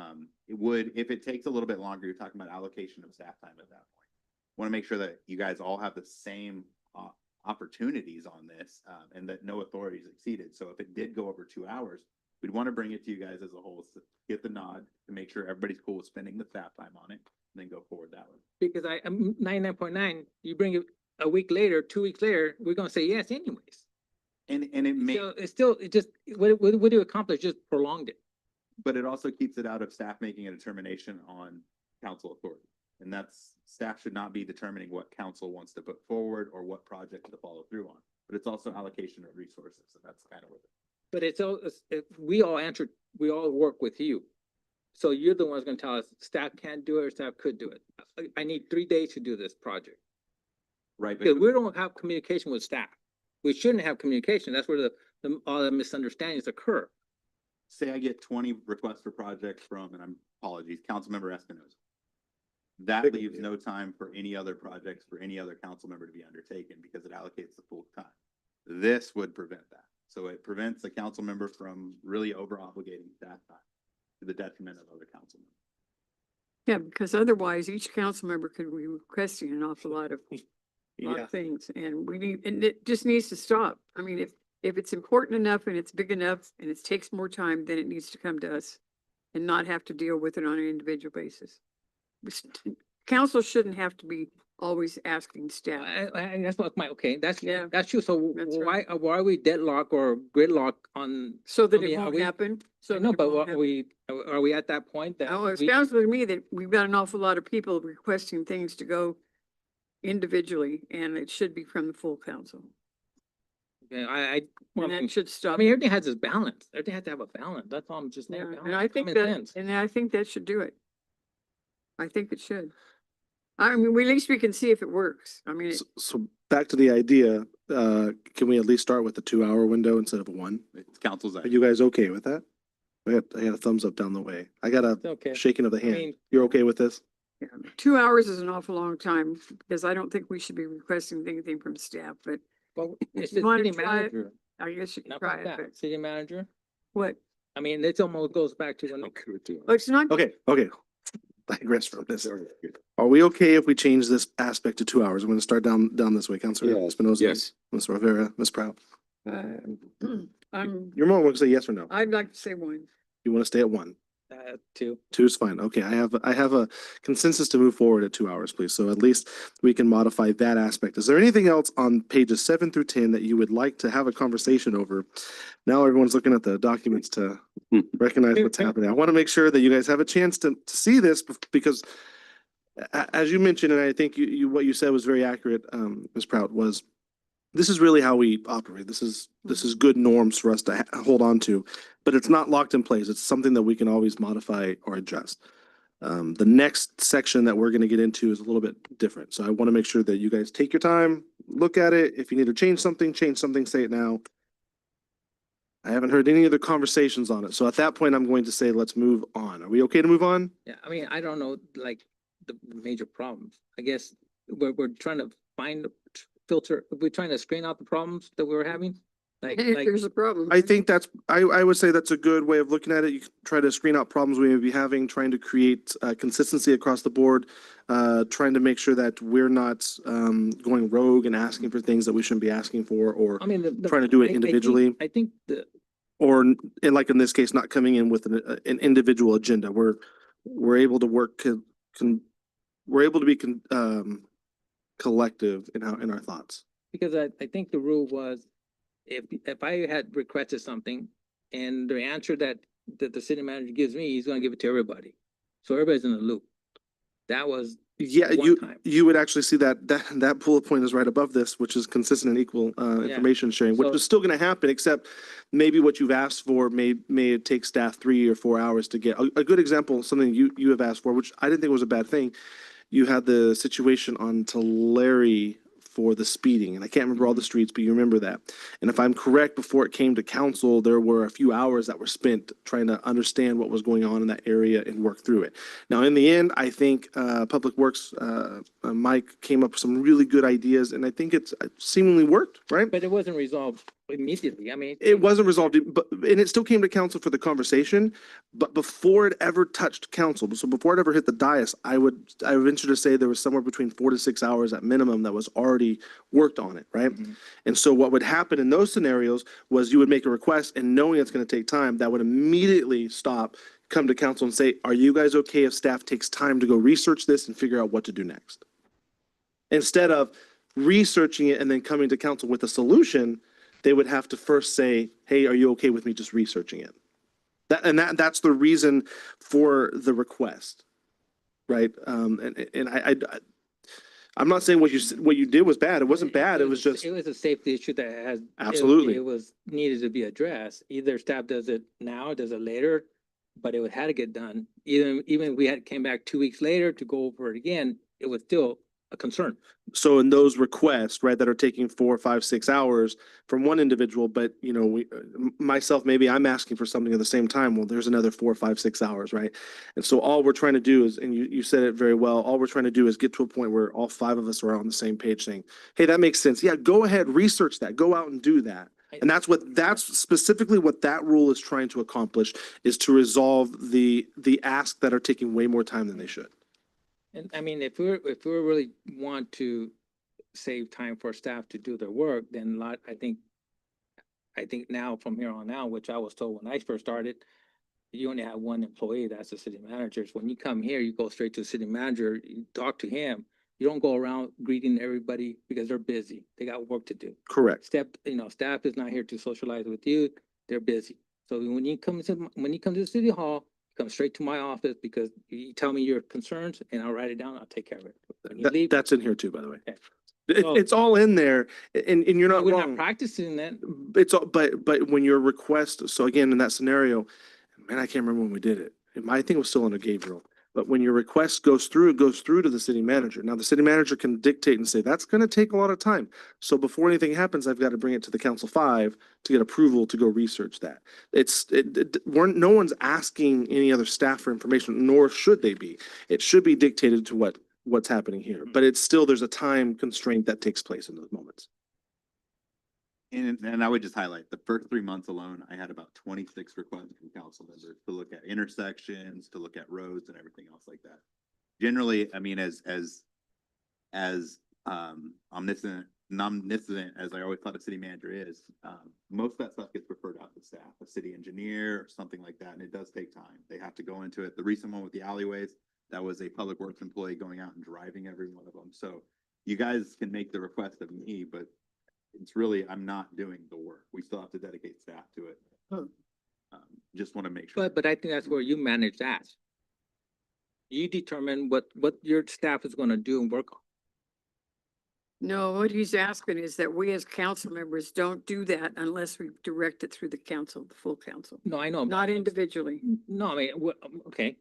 it would, if it takes a little bit longer, you're talking about allocation of staff time at that point. Want to make sure that you guys all have the same opportunities on this, and that no authority is exceeded. So if it did go over 2 hours, we'd want to bring it to you guys as a whole, so get the nod to make sure everybody's cool with spending the staff time on it, and then go forward that way. Because I'm 99.9, you bring it a week later, 2 weeks later, we're gonna say yes anyways. And it may, So it just, what do you accomplish? Just prolonged it. but it also keeps it out of staff making a determination on council authority. And that's, staff should not be determining what council wants to put forward or what project to follow through on. But it's also allocation of resources, and that's kind of what. But we all work with you. So you're the ones gonna tell us staff can't do it or staff could do it. I need 3 days to do this project. Right, Because but we don't have communication with staff. We shouldn't have communication. That's where all the misunderstandings occur. say I get 20 requests for projects from, and I'm apologies, Councilmember Espinoza. That Big leaves deal. no time for any other projects for any other council member to be undertaken because it allocates the full time. This would prevent that. So it prevents the council member from really over obligating staff time to the detriment of other council members. Yeah, because otherwise each council member could be requesting an awful lot of things, and we need, and it just needs to stop. I mean, if it's important enough and it's big enough and it takes more time, then it needs to come to us and not have to deal with it on an individual basis. Council shouldn't have to be always asking staff. That's what okay, that's Yeah, true. So that's why are we deadlock or gridlock on? So that I mean, it are won't we- happen. So I that know, it but won't what happen. are we at that point that? Oh, it we- sounds to me that we've got an awful lot of people requesting things to go individually, and it should be from the full council. Yeah, I well, And that should I stop. mean, everything has its balance. Everything has to have a balance. That's all I'm just Yeah, saying. and I think Common that, sense. and I think that should do it. I think it should. I mean, at least we can see if it works. I mean, So back to the idea, can we at least start with the 2 hour window instead of 1? It's council's. Are you guys okay with that? I got a thumbs up down the way. I got a It's okay. shaking of the I hand. mean- You're okay with this? yeah, 2 hours is an awful long time, because I don't think we should be requesting anything from staff, but Well, it's you the wanna city try it, manager. I guess you can Not try like it, that. but City manager. what? I mean, it almost goes back to when. Well, it's not. Okay. Digress from this. Are we okay if we change this aspect to 2 hours? I'm gonna start down this way. Councilor Yes. Espinoza. Yes. Ms. Rivera, Ms. Proud. I'm, You're more willing to say yes or no? I'd like to say 1. You want to stay at 1? Two. 2 is fine. Okay, I have a consensus to move forward at 2 hours, please. So at least we can modify that aspect. Is there anything else on pages 7 through 10 that you would like to have a conversation over? Now everyone's looking at the documents to recognize what's happening. I want to make sure that you guys have a chance to see this because as you mentioned, and I think what you said was very accurate, Ms. Prout, was this is really how we operate. This is good norms for us to hold on to, but it's not locked in place. It's something that we can always modify or adjust. The next section that we're going to get into is a little bit different. So I want to make sure that you guys take your time, look at it. If you need to change something, say it now. I haven't heard any other conversations on it. So at that point, I'm going to say, let's move on. Are we okay to move on? Yeah, I mean, I don't know, like, the major problems. I guess we're trying to filter, we're trying to screen out the problems that we were having. Like, If there's a problem. I think I would say that's a good way of looking at it. You can try to screen out problems we may be having, trying to create consistency across the board, trying to make sure that we're not going rogue and asking for things that we shouldn't be asking for, or I mean, trying to do it I think- individually. I think the, or in like in this case, not coming in with an individual agenda. We're able to work, we're able to be collective in our thoughts. because I think the rule was, if I had requested something and the answer that the city manager gives me, he's gonna give it to everybody. So everybody's in the loop. That was Yeah, one time. you would actually see that bullet point is right above this, which is consistent and equal information sharing, which So- is still gonna happen, except maybe what you've asked for may take staff 3 or 4 hours to get. A good example, something you have asked for, which I didn't think was a bad thing. You had the situation on Tulare for the speeding, and I can't remember all the streets, but you remember that. And if I'm correct, before it came to council, there were a few hours that were spent trying to understand what was going on in that area and work through it. Now, in the end, I think Public Works, Mike came up with some really good ideas, and I think it's seemingly worked, right? But it wasn't resolved immediately. I mean. It wasn't resolved, and it still came to council for the conversation, but before it ever touched council, so before it ever hit the dais, I would venture to say there was somewhere between 4 to 6 hours at minimum that was already worked on it, right? Mhm. And so what would happen in those scenarios was you would make a request, and knowing it's gonna take time, that would immediately stop, come to council and say, are you guys okay if staff takes time to go research this and figure out what to do next? Instead of researching it and then coming to council with a solution, they would have to first say, hey, are you okay with me just researching it? That's the reason for the request, right? I'm not saying what you did was bad. It wasn't bad. It was just, It was a safety issue that has. Absolutely. It was needed to be addressed. Either staff does it now, does it later, but it had to get done. Even if we came back 2 weeks later to go over it again, it was still a concern. So in those requests, right, that are taking 4, 5, 6 hours from one individual, but you know, myself, maybe I'm asking for something at the same time. Well, there's another 4, 5, 6 hours, right? And so all we're trying to do is, and you said it very well, all we're trying to do is get to a point where all 5 of us are on the same page saying, hey, that makes sense. Yeah, go ahead, research that, go out and do that. And that's specifically what that rule is trying to accomplish, is to resolve the asks that are taking way more time than they should. And I mean, if we really want to save time for staff to do their work, then I think now from here on out, which I was told when I first started, you only have one employee, that's the city manager. So when you come here, you go straight to the city manager, you talk to him. You don't go around greeting everybody because they're busy. They got work to do. Correct. Staff is not here to socialize with you. They're busy. So when you come to City Hall, come straight to my office because you tell me your concerns and I'll write it down. I'll take care of it. When you leave, That's in here too, by the way. Okay. It's all in there, and you're not we're wrong. not practicing that. It's all, but when your request, so again, in that scenario, man, I can't remember when we did it. I think it was still under Gabriel. But when your request goes through, it goes through to the city manager. Now, the city manager can dictate and say, that's gonna take a lot of time. So before anything happens, I've got to bring it to the council 5 to get approval to go research that. No one's asking any other staff for information, nor should they be. It should be dictated to what's happening here. But it's still, there's a time constraint that takes place in those moments. And I would just highlight, the first 3 months alone, I had about 26 requests from council members to look at intersections, to look at roads and everything else like that. Generally, I mean, as omniscient as I always thought a city manager is, most of that stuff gets referred out to staff, a city engineer or something like that, and it does take time. They have to go into it. The recent one with the alleyways, that was a public works employee going out and driving every one of them. So you guys can make the request of me, but it's really, I'm not doing the work. We still have to dedicate staff to it. Just want to make sure. But I think that's where you manage that. You determine what your staff is gonna do and work on. No, what he's asking is that we as council members don't do that unless we direct it through the council, the full council, No, I know. not individually. No, I mean, okay,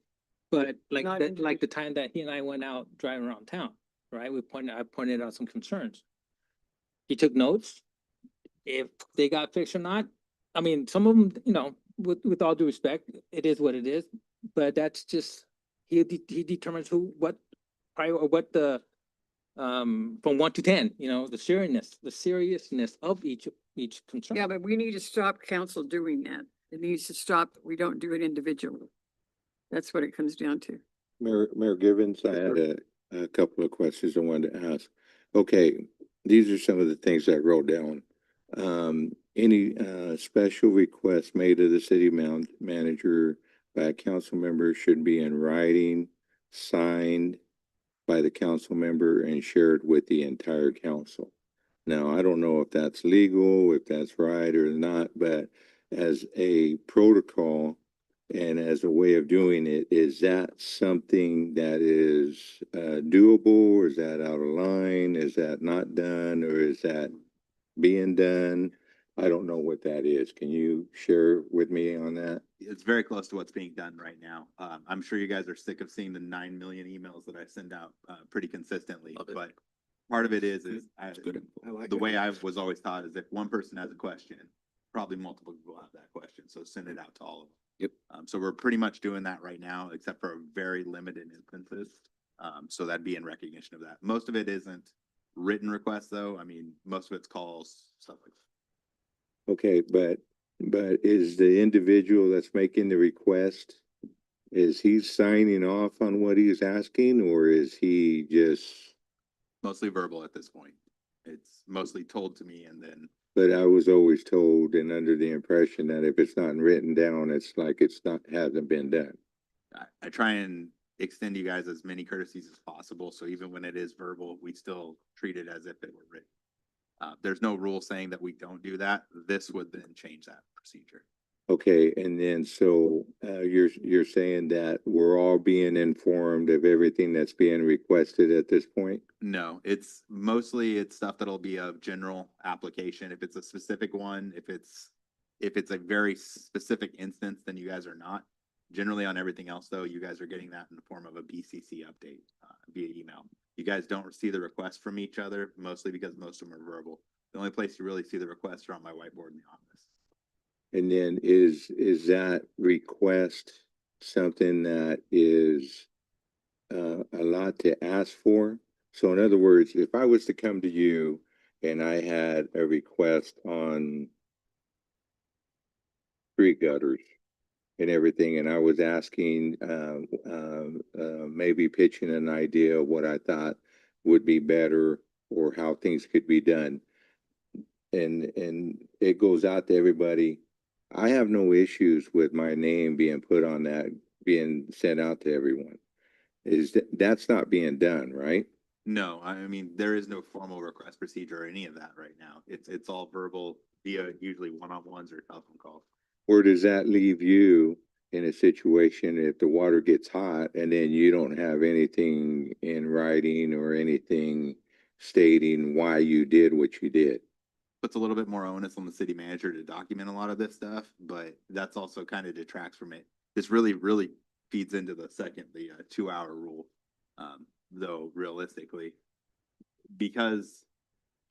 but like Not the time that he and I went out driving around town, right? I pointed out some concerns. He took notes. If they got fixed or not, I mean, some of them, with all due respect, it is what it is. But that's just he determines what the from 1 to 10, the seriousness of each concern. Yeah, but we need to stop council doing that. It needs to stop. We don't do it individually. That's what it comes down to. Mayor Givens, I had a couple of questions I wanted to ask. Okay, these are some of the things I wrote down. Any special requests made to the city manager by a council member should be in writing, signed by the council member and shared with the entire council. Now, I don't know if that's legal, if that's right or not, but as a protocol and as a way of doing it, is that something that is doable, or is that out of line? Is that not done, or is that being done? I don't know what that is. Can you share with me on that? It's very close to what's being done right now. I'm sure you guys are sick of seeing the 9 million emails that I send out pretty consistently, Love it. but part of it is good. the way I was always taught is if one person has a question, probably multiple people have that question, so send it out to all of them. Yep. So we're pretty much doing that right now, except for very limited instances. So that'd be in recognition of that. Most of it isn't written requests, though. I mean, most of it's calls, stuff like that. Okay, but is the individual that's making the request, is he signing off on what he's asking, or is he just? Mostly verbal at this point. It's mostly told to me and then But I was always told and under the impression that if it's not written down, it's like hasn't been done. I try and extend you guys as many courtesies as possible. So even when it is verbal, we still treat it as if it were written. There's no rule saying that we don't do that. This would then change that procedure. Okay, and then so you're saying that we're all being informed of everything that's being requested at this point? No, it's mostly stuff that'll be of general application. If it's a specific one, if it's a very specific instance, then you guys are not. Generally on everything else though, you guys are getting that in the form of a BCC update via email. You guys don't see the requests from each other, mostly because most of them are verbal. The only place you really see the requests are on my whiteboard in the office. And then is that request something that is a lot to ask for? So in other words, if I was to come to you and I had a request on street gutters and everything, and I was asking, maybe pitching an idea of what I thought would be better or how things could be done. And it goes out to everybody. I have no issues with my name being put on that, being sent out to everyone. That's not being done, right? No, I mean, there is no formal request procedure or any of that right now. It's all verbal via usually one-on-ones or telephone calls. Or does that leave you in a situation if the water gets hot and then you don't have anything in writing or anything stating why you did what you did? Puts a little bit more onus on the city manager to document a lot of this stuff, but that's also kind of detracts from it. This really feeds into the 2-hour rule. Though realistically, because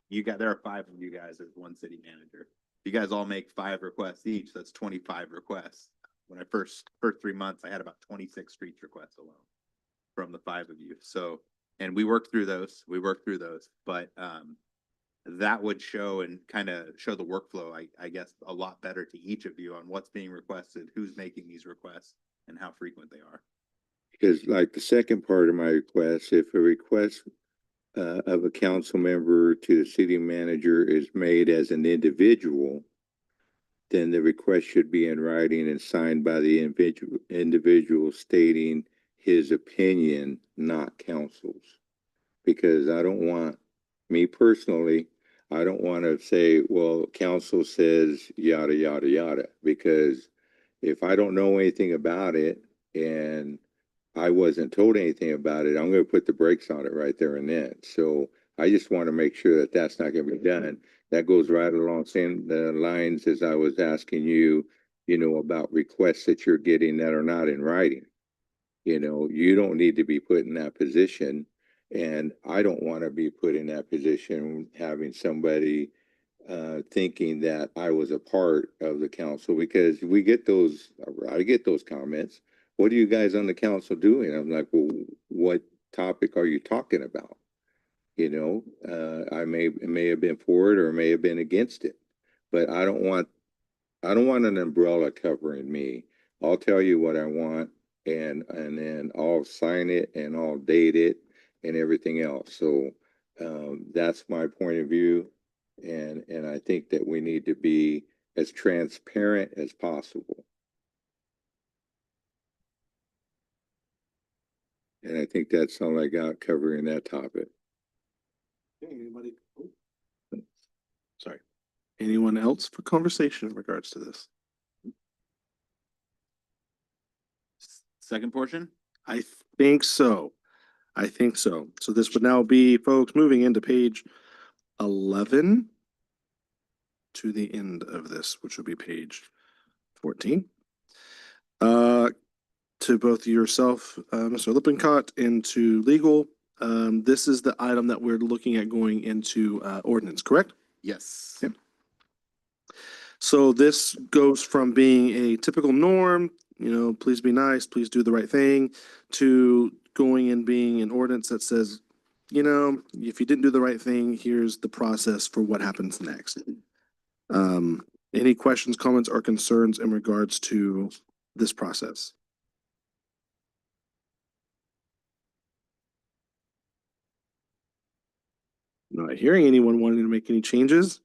there are 5 of you guys as one city manager. You guys all make 5 requests each, that's 25 requests. When I first 3 months, I had about 26 streets requests alone from the 5 of you. So, and we worked through those, but, that would show and kind of show the workflow, I guess, a lot better to each of you on what's being requested, who's making these requests, and how frequent they are. Because like the second part of my request, if a request of a council member to the city manager is made as an individual, then the request should be in writing and signed by the individual stating his opinion, not council's. Because I don't want, me personally, I don't want to say, well, council says yada, yada, yada, because if I don't know anything about it and I wasn't told anything about it, I'm going to put the brakes on it right there and then. So I just want to make sure that that's not going to be done. That goes right along same the lines as I was asking you, about requests that you're getting that are not in writing. You don't need to be put in that position. And I don't want to be put in that position having somebody thinking that I was a part of the council, because I get those comments. What are you guys on the council doing? I'm like, well, what topic are you talking about? I may have been for it or may have been against it, but I don't want an umbrella covering me. I'll tell you what I want, and then I'll sign it and I'll date it and everything else. So that's my point of view, and I think that we need to be as transparent as possible. And I think that's all I got covering that topic. Okay, anybody? Sorry. Anyone else for conversation in regards to this? Second portion? I think so. So this would now be, folks, moving into page 11 to the end of this, which would be page 14. To both yourself, Mr. Lippincott, and to legal, this is the item that we're looking at going into ordinance, correct? Yes. Yep. So this goes from being a typical norm, please be nice, please do the right thing, to going and being an ordinance that says, if you didn't do the right thing, here's the process for what happens next. Any questions, comments, or concerns in regards to this process? Not hearing anyone wanting to make any changes.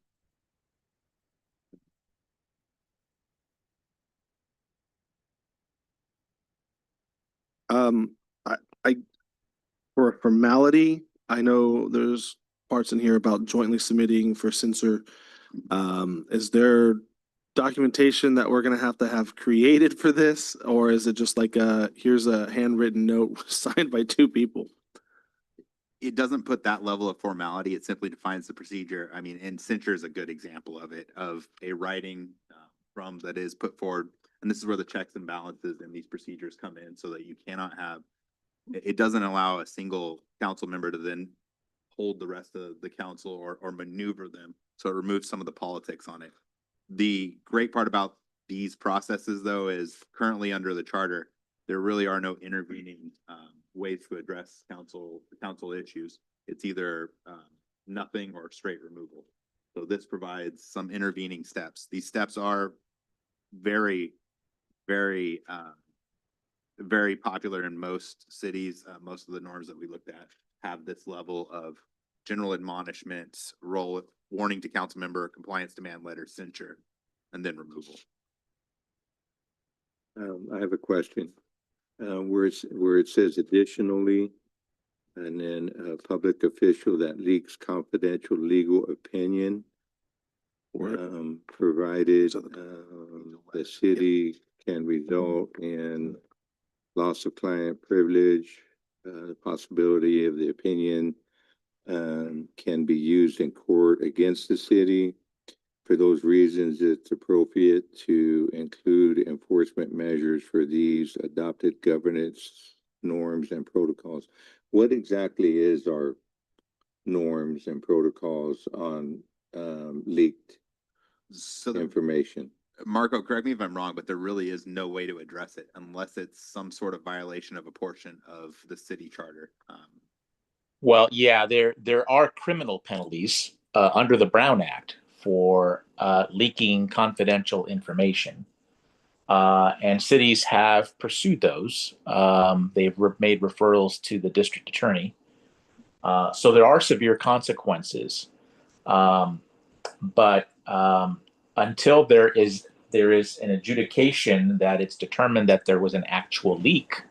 I, for a formality, I know there's parts in here about jointly submitting for censor. Is there documentation that we're gonna have to have created for this, or is it just like here's a handwritten note signed by 2 people? It doesn't put that level of formality. It simply defines the procedure. I mean, and censure is a good example of it, of a writing from that is put forward. And this is where the checks and balances and these procedures come in, so that you cannot have it doesn't allow a single council member to then hold the rest of the council or maneuver them. So it removes some of the politics on it. The great part about these processes, though, is currently under the charter, there really are no intervening ways to address council issues. It's either nothing or straight removal. So this provides some intervening steps. These steps are very, very, very popular in most cities. Most of the norms that we looked at have this level of general admonishments, role warning to council member, compliance demand letter, censure, and then removal. I have a question. Where it says additionally, and then a public official that leaks confidential legal opinion, provided, the city can result in loss of client privilege, the possibility of the opinion, can be used in court against the city. For those reasons, it's appropriate to include enforcement measures for these adopted governance norms and protocols. What exactly is our norms and protocols on leaked So information? Marco, correct me if I'm wrong, but there really is no way to address it unless it's some sort of violation of a portion of the city charter. Well, yeah, there are criminal penalties under the Brown Act for leaking confidential information. And cities have pursued those. They've made referrals to the district attorney. So there are severe consequences. But until there is an adjudication that it's determined that there was an actual leak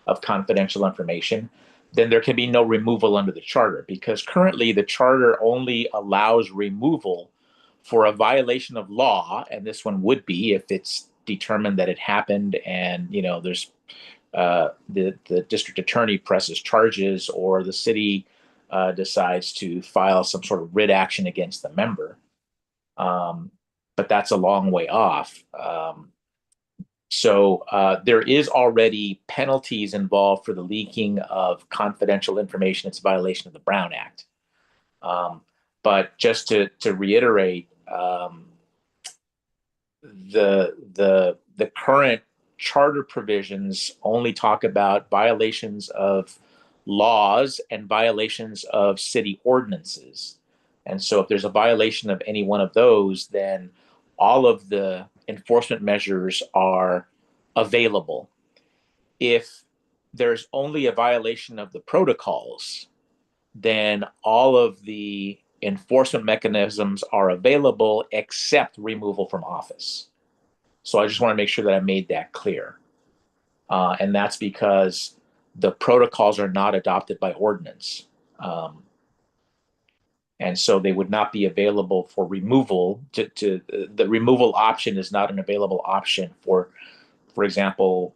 of confidential information, then there can be no removal under the charter, because currently the charter only allows removal for a violation of law, and this one would be if it's determined that it happened and there's the district attorney presses charges or the city decides to file some sort of writ action against the member. But that's a long way off. So there is already penalties involved for the leaking of confidential information. It's a violation of the Brown Act. But just to reiterate, the current charter provisions only talk about violations of laws and violations of city ordinances. And so if there's a violation of any one of those, then all of the enforcement measures are available. If there's only a violation of the protocols, then all of the enforcement mechanisms are available except removal from office. So I just want to make sure that I made that clear. And that's because the protocols are not adopted by ordinance. And so they would not be available for removal. The removal option is not an available option for example,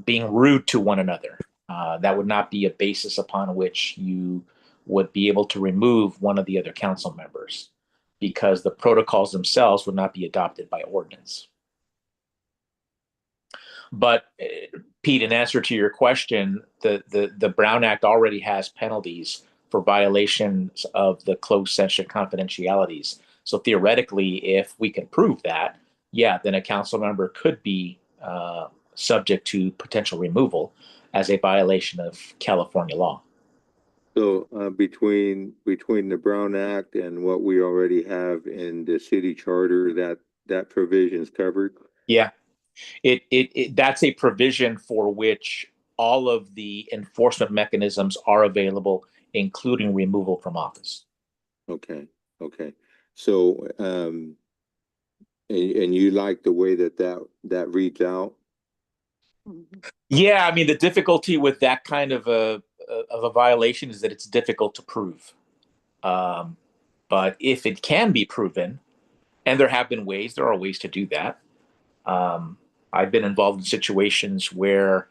being rude to one another. That would not be a basis upon which you would be able to remove one of the other council members, because the protocols themselves would not be adopted by ordinance. But Pete, in answer to your question, the Brown Act already has penalties for violations of the closed session confidentialities. So theoretically, if we can prove that, yeah, then a council member could be subject to potential removal as a violation of California law. So between the Brown Act and what we already have in the city charter, that provision is covered? Yeah, that's a provision for which all of the enforcement mechanisms are available, including removal from office. Okay. So and you like the way that reads out? Yeah, I mean, the difficulty with that kind of a violation is that it's difficult to prove. But if it can be proven, and there are ways to do that. I've been involved in situations where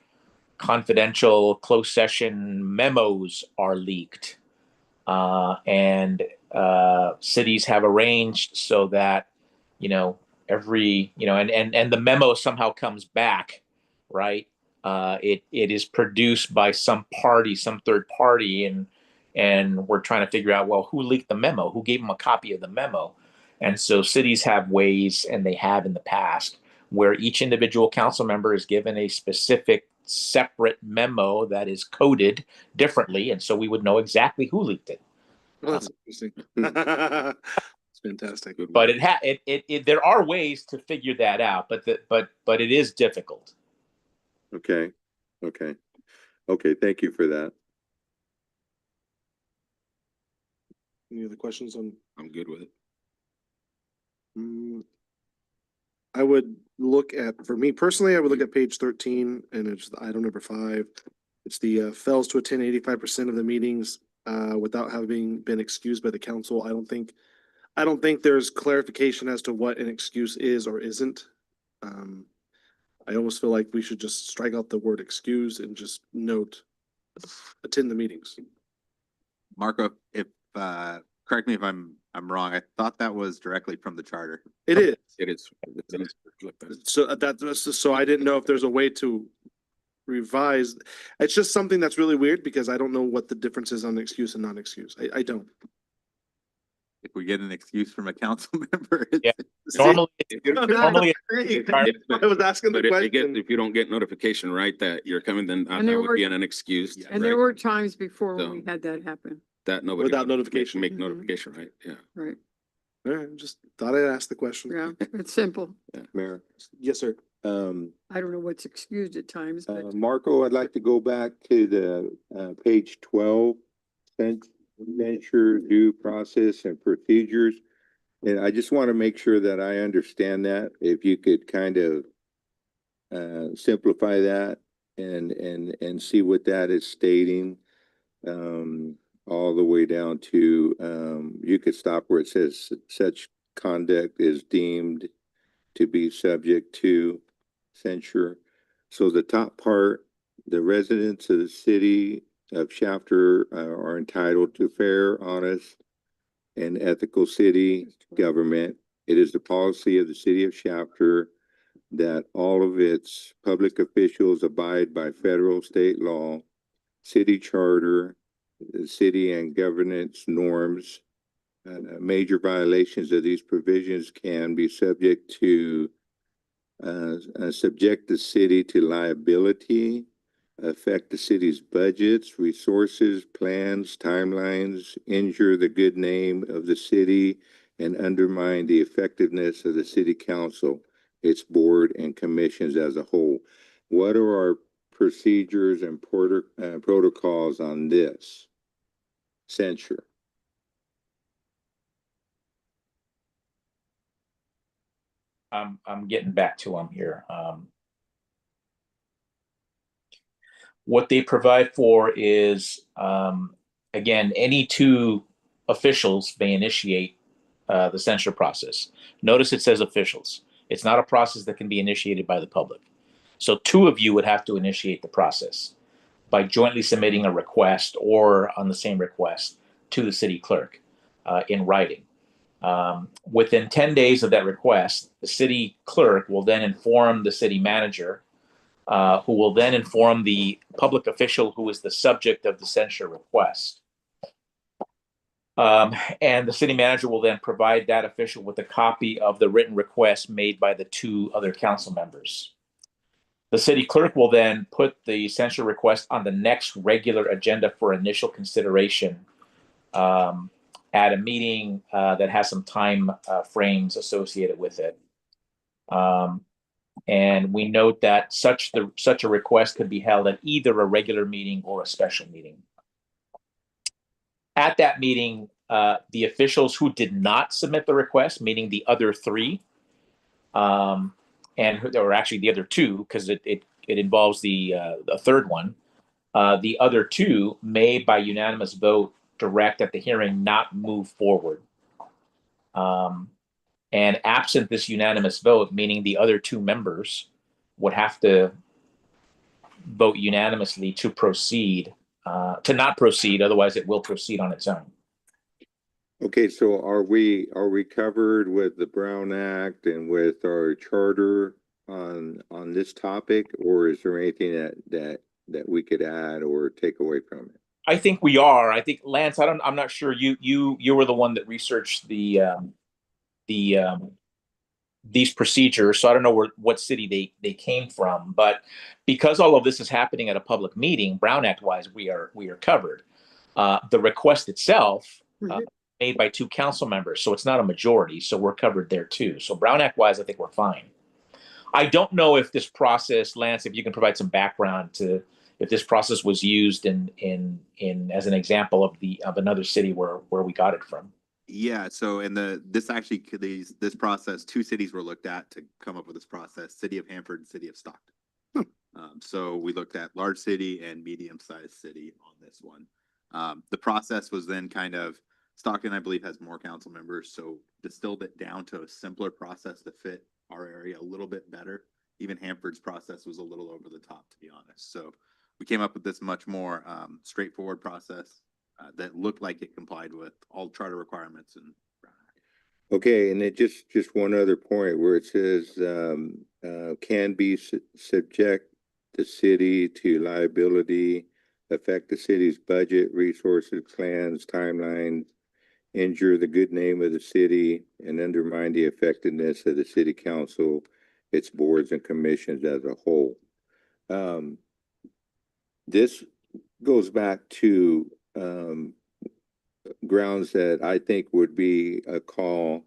confidential closed session memos are leaked, and cities have arranged so that and the memo somehow comes back, right? it is produced by some party, some third party, and we're trying to figure out, well, who leaked the memo? Who gave them a copy of the memo? And so cities have ways, and they have in the past, where each individual council member is given a specific separate memo that is coded differently, and so we would know exactly who leaked it. Well, that's interesting. It's fantastic. But there are ways to figure that out, but it is difficult. Okay, okay. Okay, thank you for that. Any other questions on? I'm good with it. I would look at, for me personally, I would look at page 13 and it's the item number 5. It's the fails to attend 85% of the meetings without having been excused by the council. I don't think there's clarification as to what an excuse is or isn't. I almost feel like we should just strike out the word excuse and just note attend the meetings. Marco, if, correct me if I'm wrong, I thought that was directly from the charter. It is. It is. So I didn't know if there's a way to revise. It's just something that's really weird because I don't know what the difference is on excuse and non-excuse. I don't. If we get an excuse from a council member. Yeah. Normally, I was asking the But question. if you don't get notification, right, that you're coming, then And there that would were- be an excuse. And there right? were times before when So- we had that happen, That nobody. Without can notification. Make Mhm. notification, right? Yeah. right? All right, just thought I'd ask the question. Yeah, it's simple. Mayor, Yes, sir. I don't know what's excused at times, but Marco, I'd like to go back to the page 12, censure due process and procedures. And I just want to make sure that I understand that. If you could kind of simplify that and see what that is stating. All the way down to you could stop where it says such conduct is deemed to be subject to censure. So the top part, the residents of the city of Shafter are entitled to fair, honest, and ethical city government. It is the policy of the city of Shafter that all of its public officials abide by federal, state law, city charter, the city and governance norms. Major violations of these provisions can be subject to subject the city to liability, affect the city's budgets, resources, plans, timelines, injure the good name of the city, and undermine the effectiveness of the city council, its board, and commissions as a whole. What are our procedures and protocols on this? Censure. I'm getting back to them here. What they provide for is, again, any two officials may initiate the censure process. Notice it says officials. It's not a process that can be initiated by the public. So two of you would have to initiate the process by jointly submitting a request or on the same request to the city clerk in writing. Within 10 days of that request, the city clerk will then inform the city manager, who will then inform the public official who is the subject of the censure request. And the city manager will then provide that official with a copy of the written request made by the two other council members. The city clerk will then put the censure request on the next regular agenda for initial consideration at a meeting that has some time frames associated with it. And we note that such a request could be held at either a regular meeting or a special meeting. At that meeting, the officials who did not submit the request, meaning the other three, or actually the other two, because it involves the third one, the other two may, by unanimous vote, direct at the hearing not move forward. And absent this unanimous vote, meaning the other two members would have to vote unanimously to proceed, to not proceed, otherwise it will proceed on its own. Okay, so are we covered with the Brown Act and with our charter on this topic, or is there anything that we could add or take away from it? I think we are. I think Lance, I'm not sure. You were the one that researched the these procedures. So I don't know what city they came from, but because all of this is happening at a public meeting, Brown Act wise, we are covered. The request itself made by 2 council members, so it's not a majority. So we're covered there too. So Brown Act wise, I think we're fine. I don't know if this process, Lance, if you can provide some background to if this process was used in as an example of another city where we got it from. Yeah, so this process, 2 cities were looked at to come up with this process, City of Hanford and City of Stockton. So we looked at large city and medium-sized city on this one. The process was then kind of, Stockton, I believe, has more council members, so distilled it down to a simpler process to fit our area a little bit better. Even Hanford's process was a little over the top, to be honest. So we came up with this much more straightforward process that looked like it complied with all charter requirements and. Okay, and it just one other point where it says can be subject the city to liability, affect the city's budget, resources, plans, timelines, injure the good name of the city, and undermine the effectiveness of the city council, its boards and commissions as a whole. This goes back to grounds that I think would be a call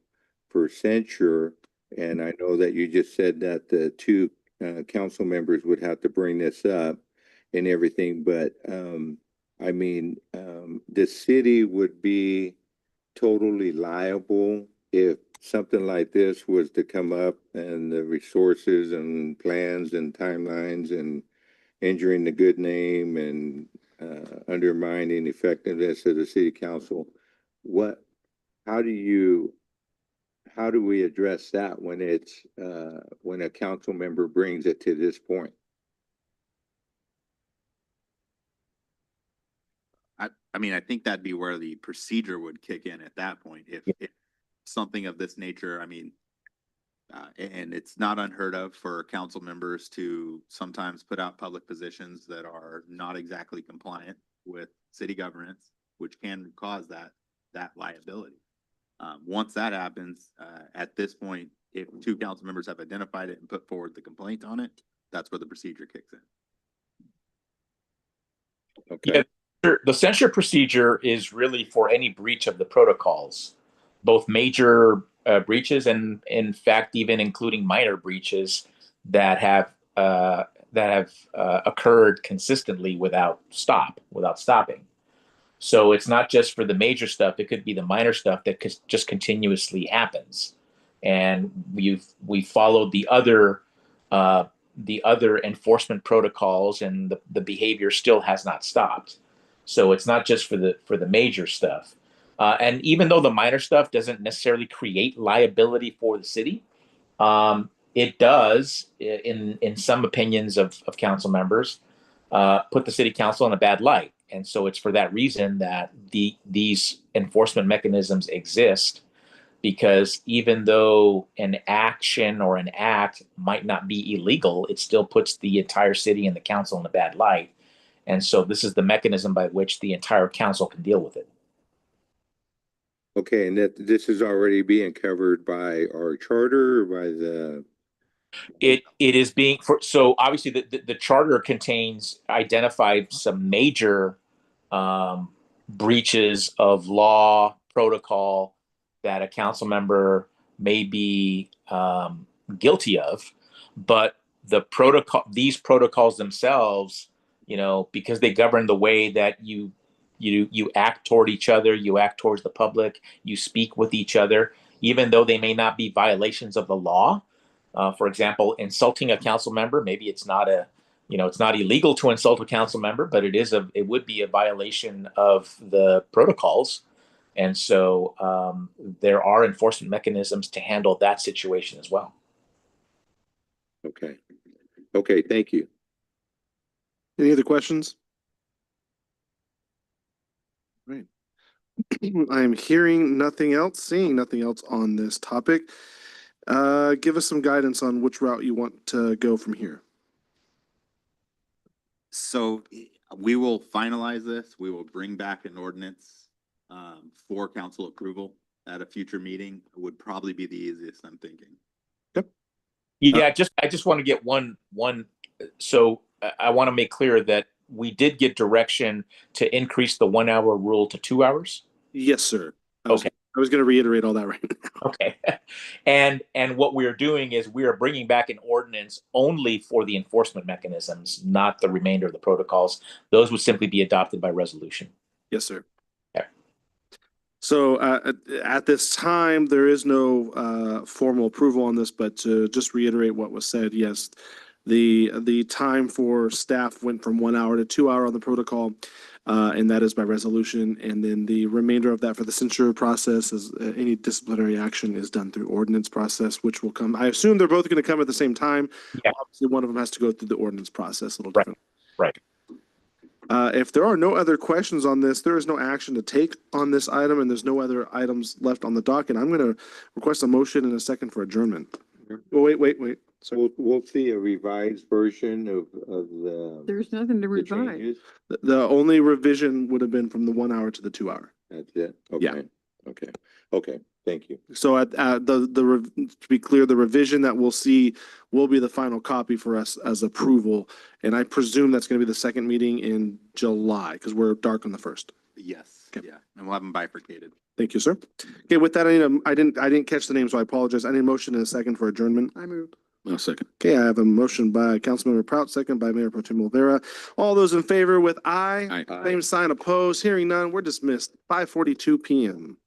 for censure. And I know that you just said that the 2 council members would have to bring this up and everything, but I mean, the city would be totally liable if something like this was to come up and the resources and plans and timelines and injuring the good name and undermining effectiveness of the city council. How do we address that when it's when a council member brings it to this point? I mean, I think that'd be where the procedure would kick in at that point. If something of this nature, I mean, and it's not unheard of for council members to sometimes put out public positions that are not exactly compliant with city governance, which can cause that liability. Once that happens, at this point, if 2 council members have identified it and put forward the complaint on it, that's where the procedure kicks in. Okay. Yeah, the censure procedure is really for any breach of the protocols, both major breaches and, in fact, even including minor breaches that have occurred consistently without stopping. So it's not just for the major stuff; it could be the minor stuff that just continuously happens, and we followed the other enforcement protocols, and the behavior still has not stopped. So it's not just for the major stuff. And even though the minor stuff doesn't necessarily create liability for the city, it does, in some opinions of council members, put the city council in a bad light. And so it's for that reason that these enforcement mechanisms exist, because even though an action or an act might not be illegal, it still puts the entire city and the council in a bad light. And so this is the mechanism by which the entire council can deal with it. Okay, and that this is already being covered by our charter or by the. It is being so obviously the charter contains identified some major breaches of law protocol that a council member may be guilty of, but these protocols themselves, because they govern the way that you act toward each other, you act towards the public, you speak with each other, even though they may not be violations of the law. For example, insulting a council member, maybe it's not it's not illegal to insult a council member, but it would be a violation of the protocols. And so there are enforcement mechanisms to handle that situation as well. Okay. Okay, thank you. Any other questions? Right. I'm hearing nothing else, seeing nothing else on this topic. Give us some guidance on which route you want to go from here. So we will finalize this. We will bring back an ordinance for council approval at a future meeting. Would probably be the easiest, I'm thinking. Yeah, I just want to get one, so I want to make clear that we did get direction to increase the 1 hour rule to 2 hours. Yes, sir. Okay. I was going to reiterate all that right now. Okay. And what we are doing is we are bringing back an ordinance only for the enforcement mechanisms, not the remainder of the protocols. Those would simply be adopted by resolution. Yes, sir. Okay. So at this time, there is no formal approval on this, but to just reiterate what was said, yes, the time for staff went from 1 hour to 2 hour on the protocol, and that is by resolution. And then the remainder of that for the censure process is any disciplinary action is done through ordinance process, which will come. I assume they're both going to come at the same time. Yeah. Obviously, one of them has to go through the ordinance process a little Right. different. Right. If there are no other questions on this, there is no action to take on this item, and there's no other items left on the docket. I'm going to request a motion in a second for adjournment. Oh, wait. So We'll see a revised version of the. There's nothing to the revise. changes. the only revision would have been from the 1 hour to the 2 hour. That's it? Yeah. Okay, thank you. So at to be clear, the revision that we'll see will be the final copy for us as approval. And I presume that's going to be the second meeting in July because we're dark on the 1st. Yes, Okay. yeah, and we'll have them bifurcated. Thank you, sir. Okay, with that, I didn't catch the name, so I apologize. I need a motion in a second for adjournment. I moved. I'll second. Okay, I have a motion by Councilmember Prout, second by Mayor Pro Tem Olvera. All those in favor with aye. Aye. Same sign opposed. Hearing none, we're dismissed. 5:42 PM.